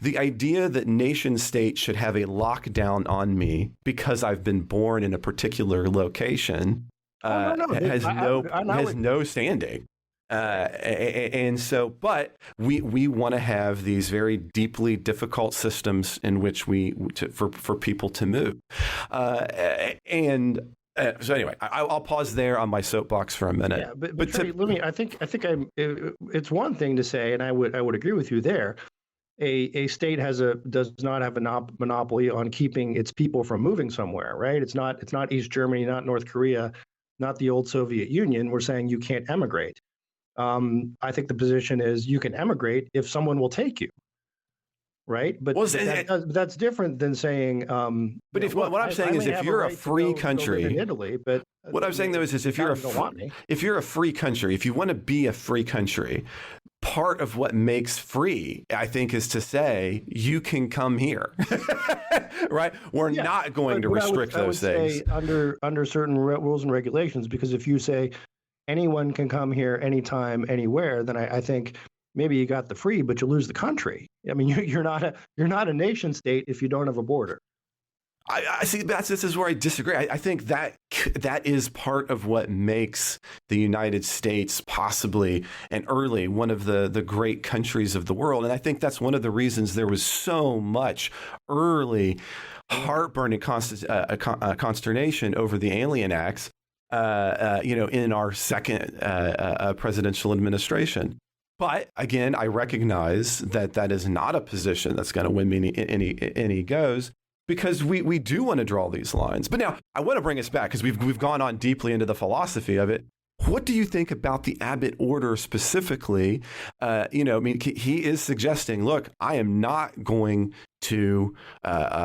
The idea that nation states should have a lockdown on me because I've been born in a particular location has no standing. And so, but we want to have these very deeply difficult systems in which for people to move. So anyway, I'll pause there on my soapbox for a minute. Yeah, but Trey, it's one thing to say, and I would agree with you there. A state does not have a monopoly on keeping its people from moving somewhere, right? It's not East Germany, not North Korea, not the old Soviet Union. We're saying you can't emigrate. I think the position is you can emigrate if someone will take you, right? But that's different than saying. But what I'm saying is, if you're a free country, in Italy, but what I'm saying though is if you're a free country, if you want to be a free country, part of what makes free, I think, is to say you can come here, right? We're not going to restrict those things under certain rules and regulations, because if you say anyone can come here anytime, anywhere, then I think maybe you got the free, but you lose the country. I mean, you're not a nation state if you don't have a border. I see. This is where I disagree. I think that is part of what makes the United States possibly and early one of the great countries of the world. And I think that's one of the reasons there was so much early heartburning consternation over the Alien Acts. In our second presidential administration. But again, I recognize that is not a position that's going to win me any goes, because we do want to draw these lines. But now I want to bring us back, because we've gone on deeply into the philosophy of it. What do you think about the Abbott order specifically? He is suggesting, look, I am not going to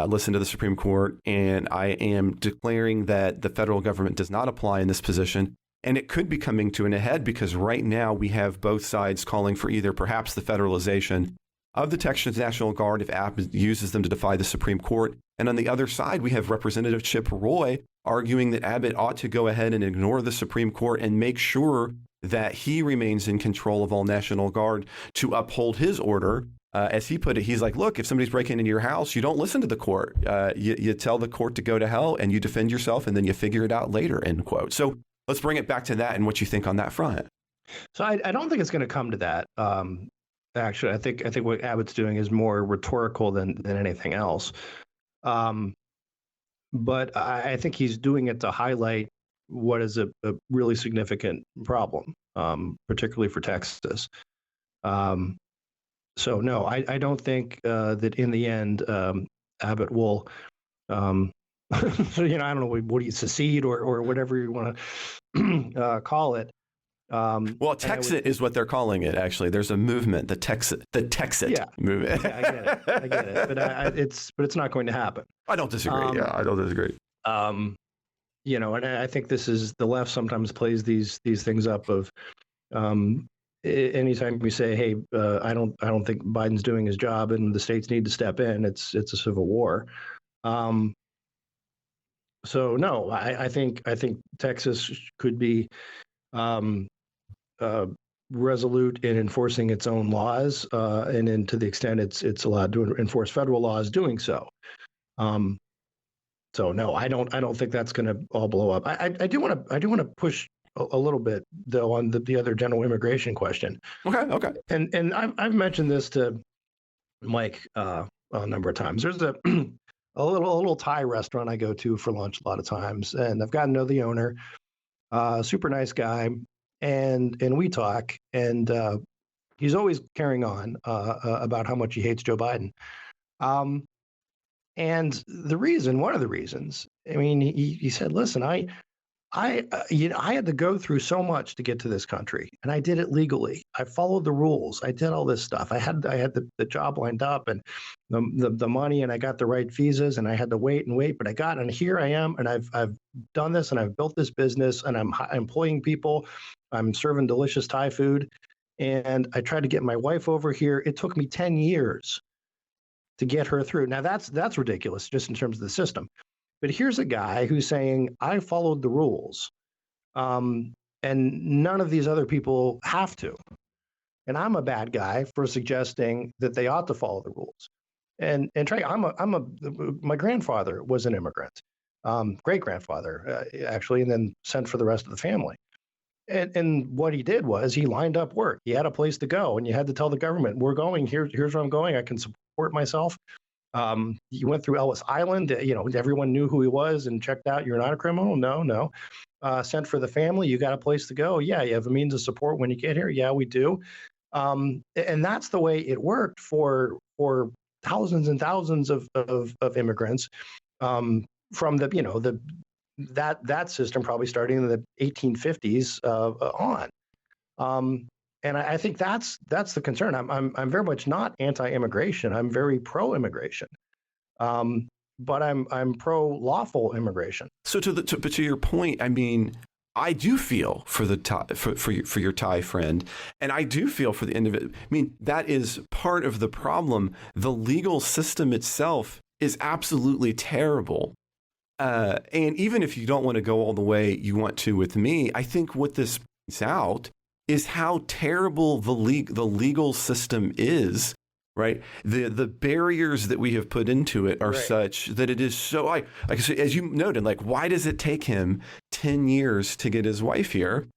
listen to the Supreme Court, and I am declaring that the federal government does not apply in this position. And it could be coming to an head, because right now we have both sides calling for either perhaps the federalization of the Texas National Guard if Abbott uses them to defy the Supreme Court. And on the other side, we have Representative Chip Roy arguing that Abbott ought to go ahead and ignore the Supreme Court and make sure that he remains in control of all National Guard to uphold his order. As he put it, he's like, look, if somebody's breaking into your house, you don't listen to the court. You tell the court to go to hell, and you defend yourself, and then you figure it out later, end quote. So let's bring it back to that and what you think on that front. So I don't think it's going to come to that. Actually, I think what Abbott's doing is more rhetorical than anything else. But I think he's doing it to highlight what is a really significant problem, particularly for Texas. So no, I don't think that in the end Abbott will, I don't know, what do you secede or whatever you want to call it. Well, Texit is what they're calling it. Actually, there's a movement, the Texit movement. Yeah, I get it, but it's not going to happen. I don't disagree. I don't disagree. And I think this is the left sometimes plays these things up of anytime we say, hey, I don't think Biden's doing his job and the states need to step in. It's a civil war. So no, I think Texas could be resolute in enforcing its own laws, and then to the extent it's allowed to enforce federal laws, doing so. So no, I don't think that's going to all blow up. I do want to push a little bit though on the other general immigration question. Okay. And I've mentioned this to Mike a number of times. There's a little Thai restaurant I go to for lunch a lot of times, and I've gotten to know the owner. Super nice guy. and we talk, and he's always carrying on about how much he hates Joe Biden. And one of the reasons, I mean, he said, listen, I had to go through so much to get to this country, and I did it legally. I followed the rules. I did all this stuff. I had the job lined up and the money, and I got the right visas, and I had to wait and wait, but I got, and here I am, and I've done this, and I've built this business, and I'm employing people. I'm serving delicious Thai food, and I tried to get my wife over here. It took me 10 years to get her through. Now that's ridiculous just in terms of the system. But here's a guy who's saying, I followed the rules, and none of these other people have to. And I'm a bad guy for suggesting that they ought to follow the rules. And Trey, my grandfather was an immigrant, great grandfather actually, and then sent for the rest of the family. And what he did was he lined up work. He had a place to go, and you had to tell the government, we're going here. Here's where I'm going. I can support myself. He went through Ellis Island. Everyone knew who he was and checked out. You're not a criminal. No. Sent for the family. You got a place to go. Yeah. You have a means of support when you get here. Yeah, we do. And that's the way it worked for thousands and thousands of immigrants from that system probably starting in the 1850s on. And I think that's the concern. I'm very much not anti-immigration. I'm very pro-immigration, but I'm pro-lawful immigration. So to your point, I mean, I do feel for for your Thai friend, and I do feel for the individual. I mean, that is part of the problem. The legal system itself is absolutely terrible. And even if you don't want to go all the way you want to with me, I think what this points out is how terrible the legal system is, right? The barriers that we have put into it are such that it is so, like as you noted, like, why does it take him 10 years to get his wife here?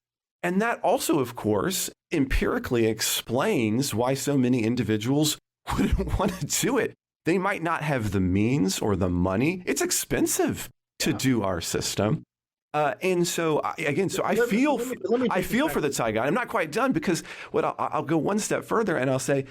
And that also, of course, empirically explains why so many individuals wouldn't want to do it. They might not have the means or the money. It's expensive to do our system. And so I feel for the Thai guy. I'm not quite done, because I'll go one step further and I'll say,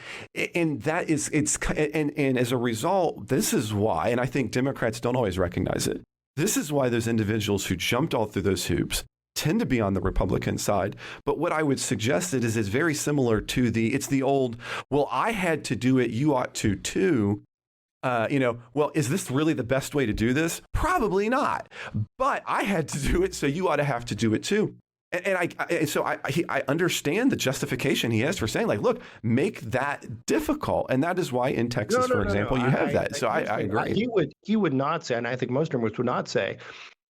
and as a result, this is why, and I think Democrats don't always recognize it. This is why those individuals who jumped all through those hoops tend to be on the Republican side. But what I would suggest is very similar to it's the old, well, I had to do it, you ought to too. Well, is this really the best way to do this? Probably not. But I had to do it, so you ought to have to do it too. And I understand the justification he has for saying, like, look, make that difficult. And that is why in Texas, for example, you have that. So I agree. He would not say, and I think most Democrats would not say,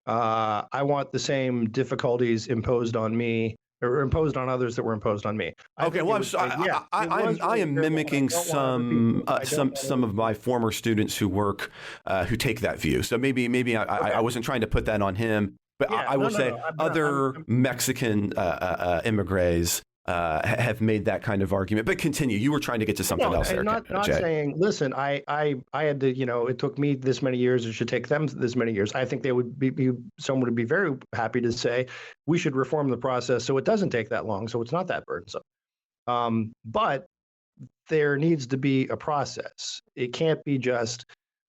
I want the same difficulties imposed on me or imposed on others that were imposed on me. Okay, well, I am mimicking some of my former students who take that view. So maybe I wasn't trying to put that on him, but I will say other Mexican immigrants have made that kind of argument. But continue. You were trying to get to something else there. Not saying, listen, I had to, it took me this many years. It should take them this many years. I think they would someone would be very happy to say we should reform the process so it doesn't take that long, so it's not that burdensome. But there needs to be a process. It can't be just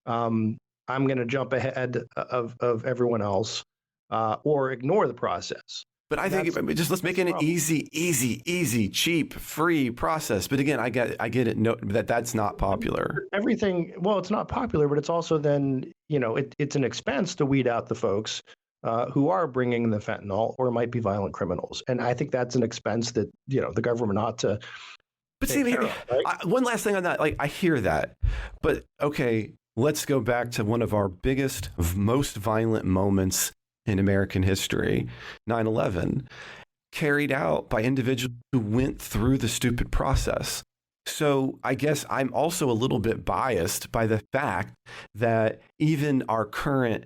I'm going to jump ahead of everyone else or ignore the process. But I think let's make it an easy, cheap, free process. But again, I get it. No, that's not popular. It's not popular, but it's also then, it's an expense to weed out the folks who are bringing the fentanyl or might be violent criminals. And I think that's an expense that, the government ought to. But see, one last thing on that. Like, I hear that, but okay, let's go back to one of our biggest, most violent moments in American history, 9/11, carried out by individuals who went through the stupid process. So I guess I'm also a little bit biased by the fact that even our current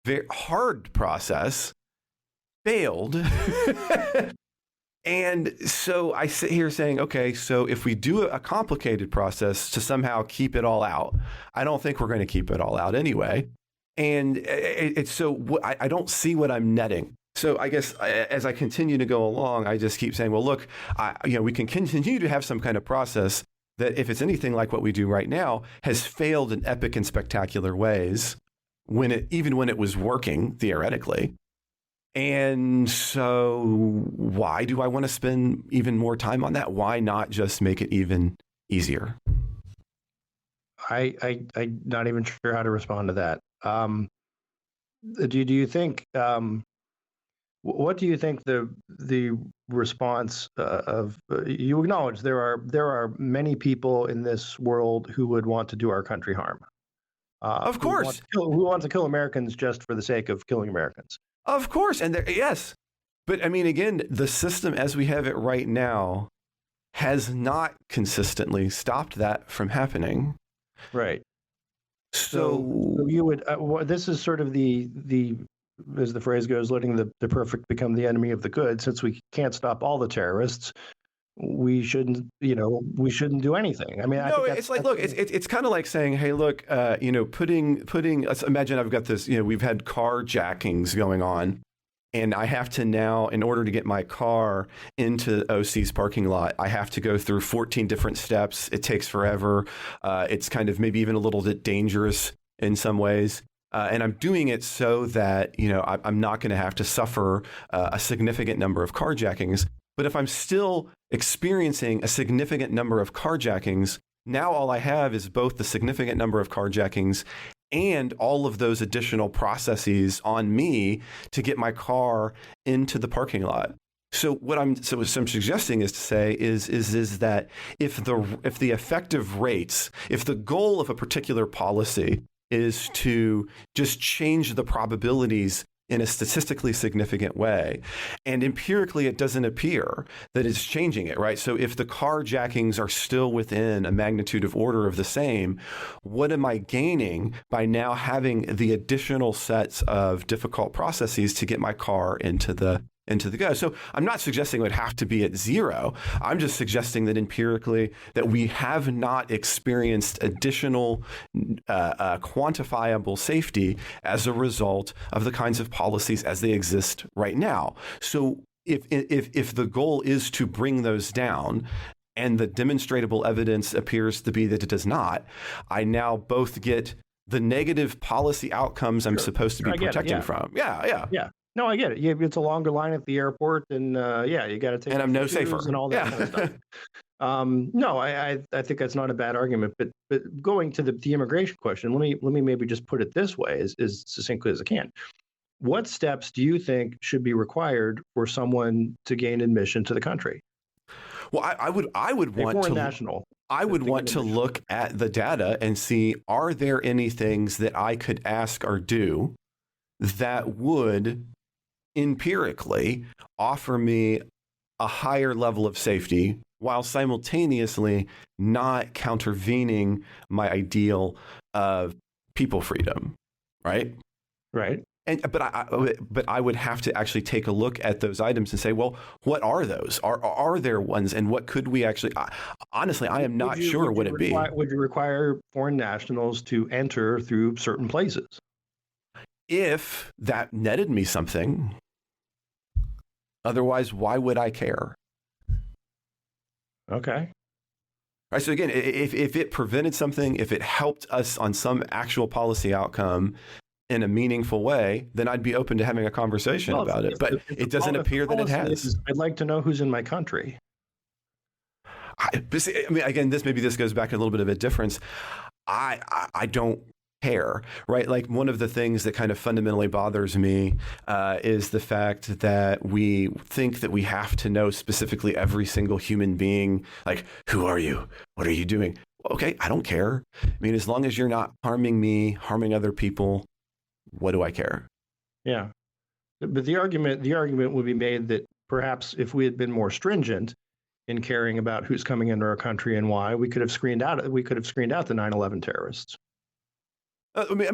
very hard process failed. And so I sit here saying, okay, so if we do a complicated process to somehow keep it all out, I don't think we're going to keep it all out anyway. And I don't see what I'm netting So I guess as I continue to go along, I just keep saying, well, look, we can continue to have some kind of process that, if it's anything like what we do right now, has failed in epic and spectacular ways even when it was working theoretically. And so why do I want to spend even more time on that? Why not just make it even easier? I'm not even sure how to respond to that. Do you think? What do you think the response of? You acknowledge there are many people in this world who would want to do our country harm. Of course, who want to kill Americans just for the sake of killing Americans. Of course, and yes, but I mean, again, the system as we have it right now has not consistently stopped that from happening. Right. So you would. This is sort of the as the phrase goes, letting the perfect become the enemy of the good. Since we can't stop all the terrorists, we shouldn't do anything. I mean, no, it's like, look, it's kind of like saying, hey, look, let's imagine I've got this, we've had carjackings going on, and I have to now, in order to get my car into OC's parking lot, I have to go through 14 different steps. It takes forever. It's kind of maybe even a little bit dangerous in some ways. And I'm doing it so that, I'm not going to have to suffer a significant number of carjackings. But if I'm still experiencing a significant number of carjackings, now all I have is both the significant number of carjackings and all of those additional processes on me to get my car into the parking lot. So what I'm suggesting is to say is that if the effective rates, if the goal of a particular policy is to just change the probabilities in a statistically significant way, and empirically it doesn't appear that it's changing it, right? So if the carjackings are still within a magnitude of order of the same, what am I gaining by now having the additional sets of difficult processes to get my car into the go? So I'm not suggesting it would have to be at zero. I'm just suggesting that empirically that we have not experienced additional quantifiable safety as a result of the kinds of policies as they exist right now. So if the goal is to bring those down, and the demonstrable evidence appears to be that it does not, I now both get the negative policy outcomes I'm supposed to be protecting from. Yeah. No, I get it. It's a longer line at the airport, and you got to take. And I'm no safer. And all that kind of stuff. No, I think that's not a bad argument. But going to the immigration question, let me maybe just put it this way, as succinctly as I can. What steps do you think should be required for someone to gain admission to the country? Well, I would want to national. I would want to look at the data and see, are there any things that I could ask or do that would empirically offer me a higher level of safety while simultaneously not countervening my ideal of people freedom, right? Right. But I would have to actually take a look at those items and say, well, what are those? Are there ones, and what could we actually? Honestly, I am not sure what it be. Would you require foreign nationals to enter through certain places? If that netted me something. Otherwise, why would I care? Okay. All right, so again, if it prevented something, if it helped us on some actual policy outcome in a meaningful way, then I'd be open to having a conversation about it. But it doesn't appear that it has. I'd like to know who's in my country. I mean, again, this goes back a little bit of a difference. I don't care, right? Like, one of the things that kind of fundamentally bothers me is the fact that we think that we have to know specifically every single human being. Like, who are you? What are you doing? Okay, I don't care. I mean, as long as you're not harming me, harming other people, what do I care? Yeah. But the argument would be made that perhaps if we had been more stringent in caring about who's coming into our country and why, we could have screened out the 9/11 terrorists. So in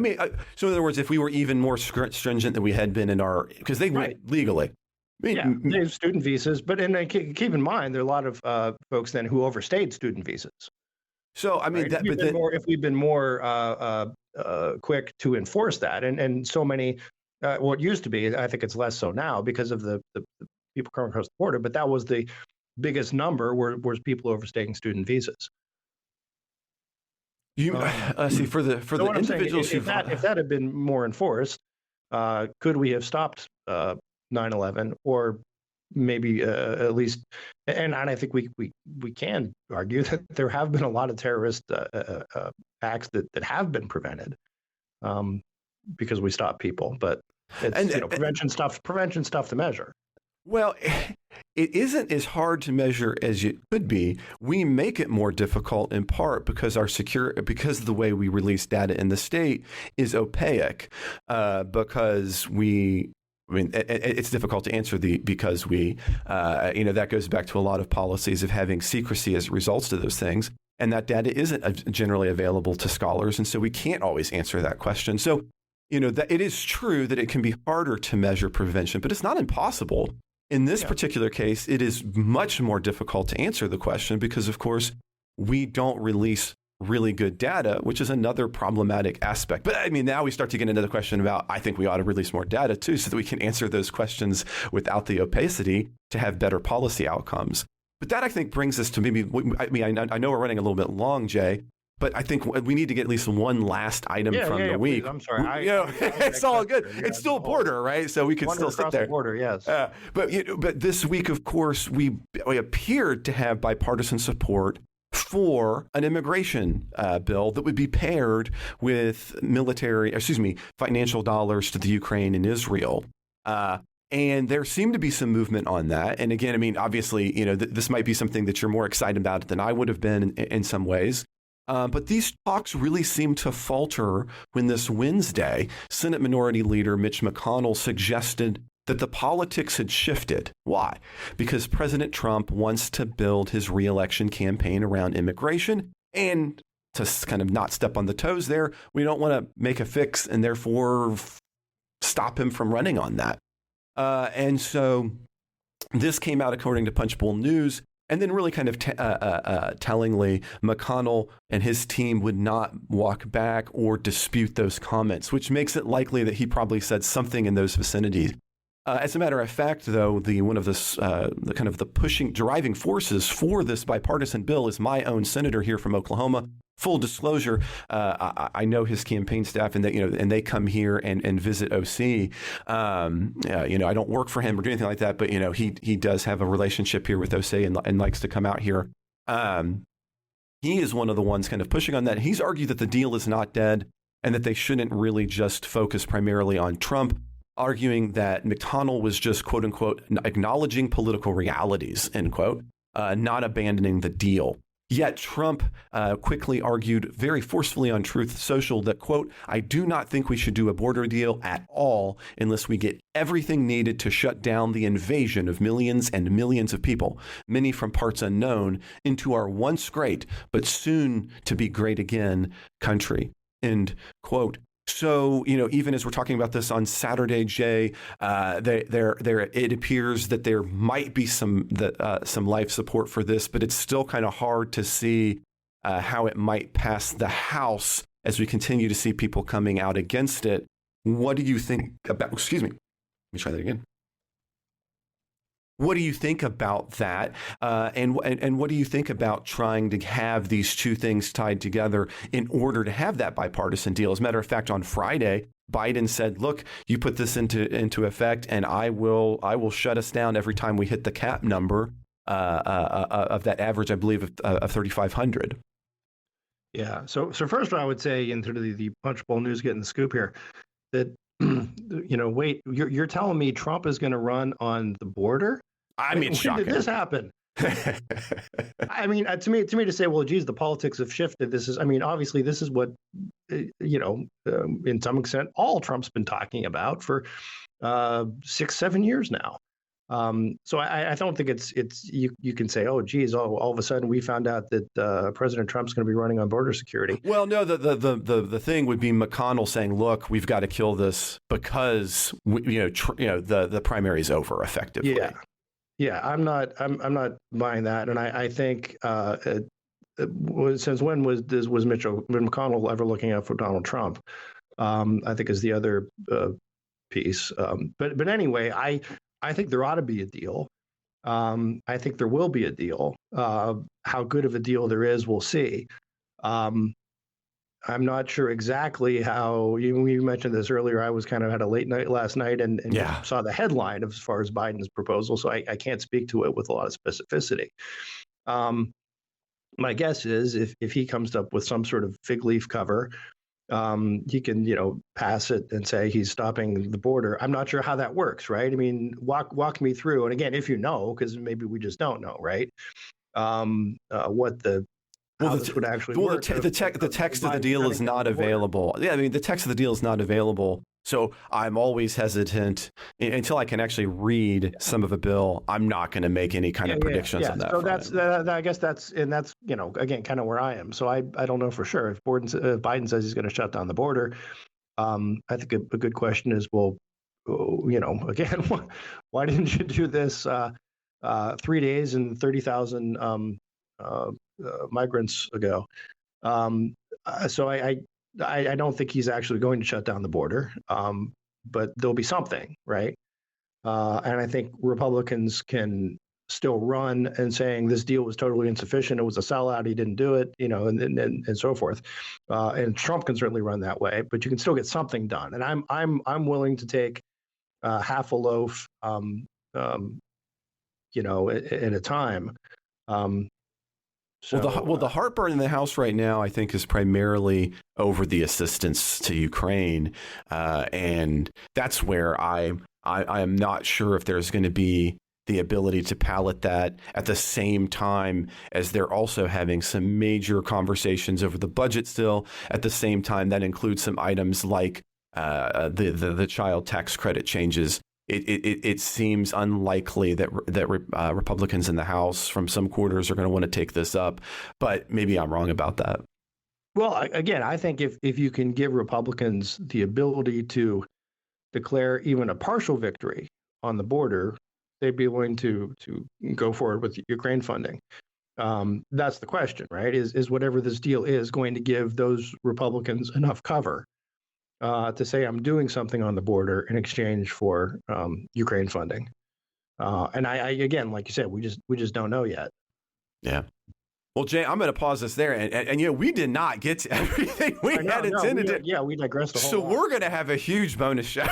other words, if we were even more stringent than we had been because they went legally. They have student visas, but keep in mind, there are a lot of folks then who overstayed student visas. So I mean, right? If we've been more quick to enforce that, and so many Well, it used to be. I think it's less so now because of the people coming across the border. But that was the biggest number was people overstaying student visas. You see for the So what I'm saying, individuals if that had been more enforced, could we have stopped 9/11, or maybe at least? And I think we can argue that there have been a lot of terrorist acts that have been prevented because we stopped people. But it's prevention stuff to measure. Well, it isn't as hard to measure as it could be. We make it more difficult in part because because of the way we release data in the state is opaque. Because it's difficult to answer because that goes back to a lot of policies of having secrecy as results to those things. And that data isn't generally available to scholars. And so we can't always answer that question. So, that it is true that it can be harder to measure prevention, but it's not impossible. In this particular case, it is much more difficult to answer the question because, of course, we don't release really good data, which is another problematic aspect. But now we start to get into the question about, I think we ought to release more data too, so that we can answer those questions without the opacity to have better policy outcomes. But that, I think, brings us to maybe, I know we're running a little bit long, Jay, but I think we need to get at least one last item from the week. Please, I'm sorry. It's all good. It's still a border, right? So we can still sit there. The border, yes. But this week, of course, we appeared to have bipartisan support for an immigration bill that would be paired with financial dollars to the Ukraine and Israel. And there seemed to be some movement on that. And again, obviously, this might be something that you're more excited about than I would have been in some ways. But these talks really seemed to falter when this Wednesday, Senate Minority Leader Mitch McConnell suggested that the politics had shifted. Why? Because President Trump wants to build his reelection campaign around immigration. And to kind of not step on the toes there, we don't want to make a fix and therefore stop him from running on that. And so this came out according to Punchbowl News. And then really kind of tellingly, McConnell and his team would not walk back or dispute those comments, which makes it likely that he probably said something in those vicinities. As a matter of fact, though, one of the driving forces for this bipartisan bill is my own senator here from Oklahoma. Full disclosure, I know his campaign staff, and they come here and visit OC. I don't work for him or do anything like that, but he does have a relationship here with OC and likes to come out here. He is one of the ones kind of pushing on that. He's argued that the deal is not dead and that they shouldn't really just focus primarily on Trump, arguing that McConnell was just, quote unquote, acknowledging political realities, end quote, not abandoning the deal. Yet Trump quickly argued very forcefully on Truth Social that, quote, I do not think we should do a border deal at all unless we get everything needed to shut down the invasion of millions and millions of people, many from parts unknown, into our once great but soon to be great again country, end quote. So, even as we're talking about this on Saturday, Jay, it appears that there might be some life support for this, but it's still kind of hard to see how it might pass the House as we continue to see people coming out against it. What do you think about? Excuse me. Let me try that again. What do you think about that? And what do you think about trying to have these two things tied together in order to have that bipartisan deal? As a matter of fact, on Friday, Biden said, look, you put this into effect and I will shut us down every time we hit the cap number of that average, I believe, of 3,500. Yeah. So first, I would say, in sort of the Punchbowl News getting the scoop here, that wait, you're telling me Trump is going to run on the border? It's shocking. When did this happen? To me to say, well, geez, the politics have shifted. This is, obviously, this is what, in some extent, all Trump's been talking about for 6-7 years now. So I don't think it's you can say, oh, geez, all of a sudden we found out that President Trump's going to be running on border security. Well, no, the thing would be McConnell saying, look, we've got to kill this because the primary's over effectively. Yeah, I'm not buying that, and I think since when was McConnell ever looking out for Donald Trump? I think is the other piece. But anyway, I think there ought to be a deal. I think there will be a deal. How good of a deal there is, we'll see. I'm not sure exactly how. You mentioned this earlier. I was kind of had a late night last night and saw the headline as far as Biden's proposal, so I can't speak to it with a lot of specificity. My guess is if he comes up with some sort of fig leaf cover, he can pass it and say he's stopping the border. I'm not sure how that works, right? I mean, walk me through. And again, if you know, because maybe we just don't know, right? What the how this would actually work. The text of the deal is not available. Yeah, I mean, the text of the deal is not available. So I'm always hesitant until I can actually read some of a bill. I'm not going to make any kind of predictions on that. So that's I guess that's again kind of where I am. So I don't know for sure if Biden says he's going to shut down the border. I think a good question is, well, again, why didn't you do this 3 days and 30,000 migrants ago? So I don't think he's actually going to shut down the border, but there'll be something, right? And I think Republicans can still run and saying this deal was totally insufficient. It was a sellout. He didn't do it, and so forth. And Trump can certainly run that way, but you can still get something done. And I'm willing to take half a loaf, at a time. The heartburn in the House right now, I think, is primarily over the assistance to Ukraine, and that's where I am not sure if there's going to be the ability to palate that at the same time as they're also having some major conversations over the budget still. At the same time, that includes some items like the child tax credit changes. It seems unlikely that Republicans in the House from some quarters are going to want to take this up, but maybe I'm wrong about that. Well, again, I think if you can give Republicans the ability to declare even a partial victory on the border, they'd be willing to go forward with Ukraine funding. That's the question, right? Is whatever this deal is going to give those Republicans enough cover to say I'm doing something on the border in exchange for Ukraine funding? And I again, like you said, we just don't know yet. Yeah. Well, Jay, I'm going to pause us there, and we did not get to everything we had intended to. We digressed a whole lot. So we're going to have a huge bonus show.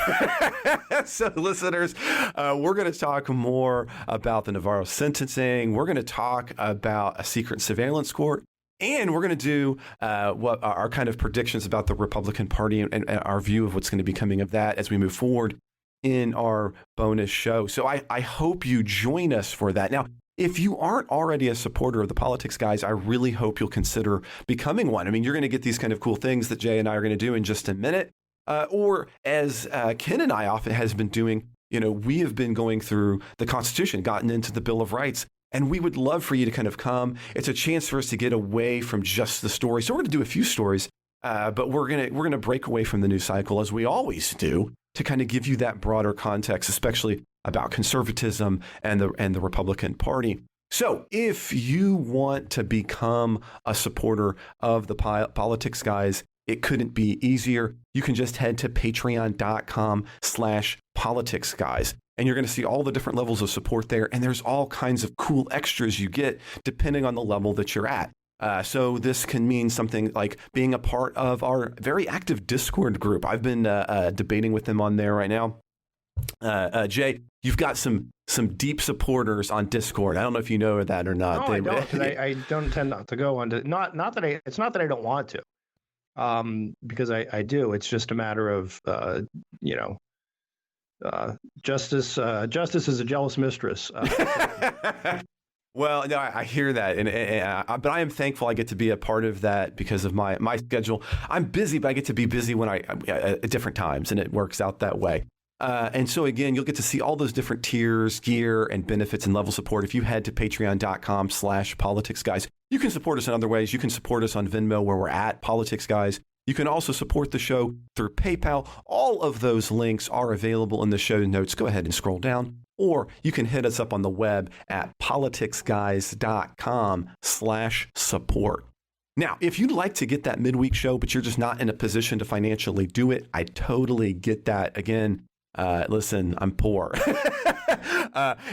So listeners, we're going to talk more about the Navarro sentencing. We're going to talk about a secret surveillance court. And we're going to do what our kind of predictions about the Republican Party and our view of what's going to be coming of that as we move forward in our bonus show. So I hope you join us for that. Now, if you aren't already a supporter of the Politics Guys, I really hope you'll consider becoming one. I mean, you're going to get these kind of cool things that Jay and I are going to do in just a minute. Or as Ken and I often has been doing, we have been going through the Constitution, gotten into the Bill of Rights. And we would love for you to kind of come. It's a chance for us to get away from just the story. So we're going to do a few stories, but we're going to break away from the news cycle as we always do to kind of give you that broader context, especially about conservatism and the Republican Party. So if you want to become a supporter of the Politics Guys, it couldn't be easier. You can just head to patreon.com/politicsguys. And you're going to see all the different levels of support there. And there's all kinds of cool extras you get depending on the level that you're at. So this can mean something like being a part of our very active Discord group. I've been debating with them on there right now. Jay, you've got some deep supporters on Discord. I don't know if you know that or not. No, I don't. I don't tend not to go on to it's not that I don't want to, because I do. It's just a matter of justice is a jealous mistress. Well, no, I hear that, but I am thankful I get to be a part of that because of my schedule. I'm busy, but I get to be busy when at different times, and it works out that way. And so again, you'll get to see all those different tiers, gear, and benefits and level support. If you head to patreon.com/politicsguys, you can support us in other ways. You can support us on Venmo, where we're at Politics Guys. You can also support the show through PayPal. All of those links are available in the show notes. Go ahead and scroll down, or you can hit us up on the web at politicsguys.com/support. Now, if you'd like to get that midweek show, but you're just not in a position to financially do it, I totally get that. Again, Listen, I'm poor.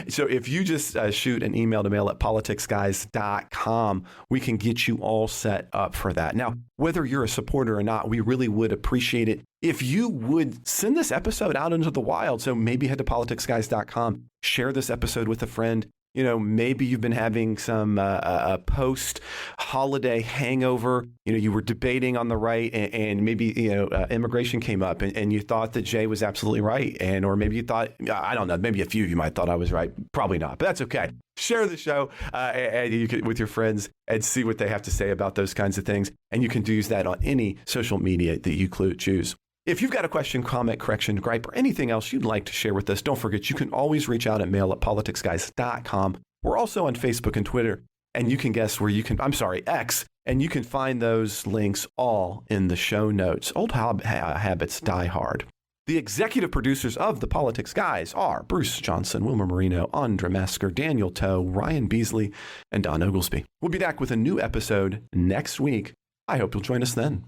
So if you just shoot an email to mail@politicsguys.com, we can get you all set up for that. Now, whether you're a supporter or not, we really would appreciate it if you would send this episode out into the wild. So maybe head to politicsguys.com, share this episode with a friend. You know, maybe you've been having some post-holiday hangover. You know, you were debating on the right, and maybe, immigration came up, and you thought that Jay was absolutely right. Or maybe you thought, I don't know, maybe a few of you might thought I was right. Probably not, but that's okay. Share the show and you can, with your friends, and see what they have to say about those kinds of things. And you can use that on any social media that you choose. If you've got a question, comment, correction, gripe, or anything else you'd like to share with us, don't forget, you can always reach out at mail@politicsguys.com. We're also on Facebook and Twitter, and you can guess where you can, X, and you can find those links all in the show notes. Old habits die hard. The executive producers of The Politics Guys are Bruce Johnson, Wilmer Marino, Andra Mesker, Daniel Toe, Ryan Beasley, and Don Oglesby. We'll be back with a new episode next week. I hope you'll join us then.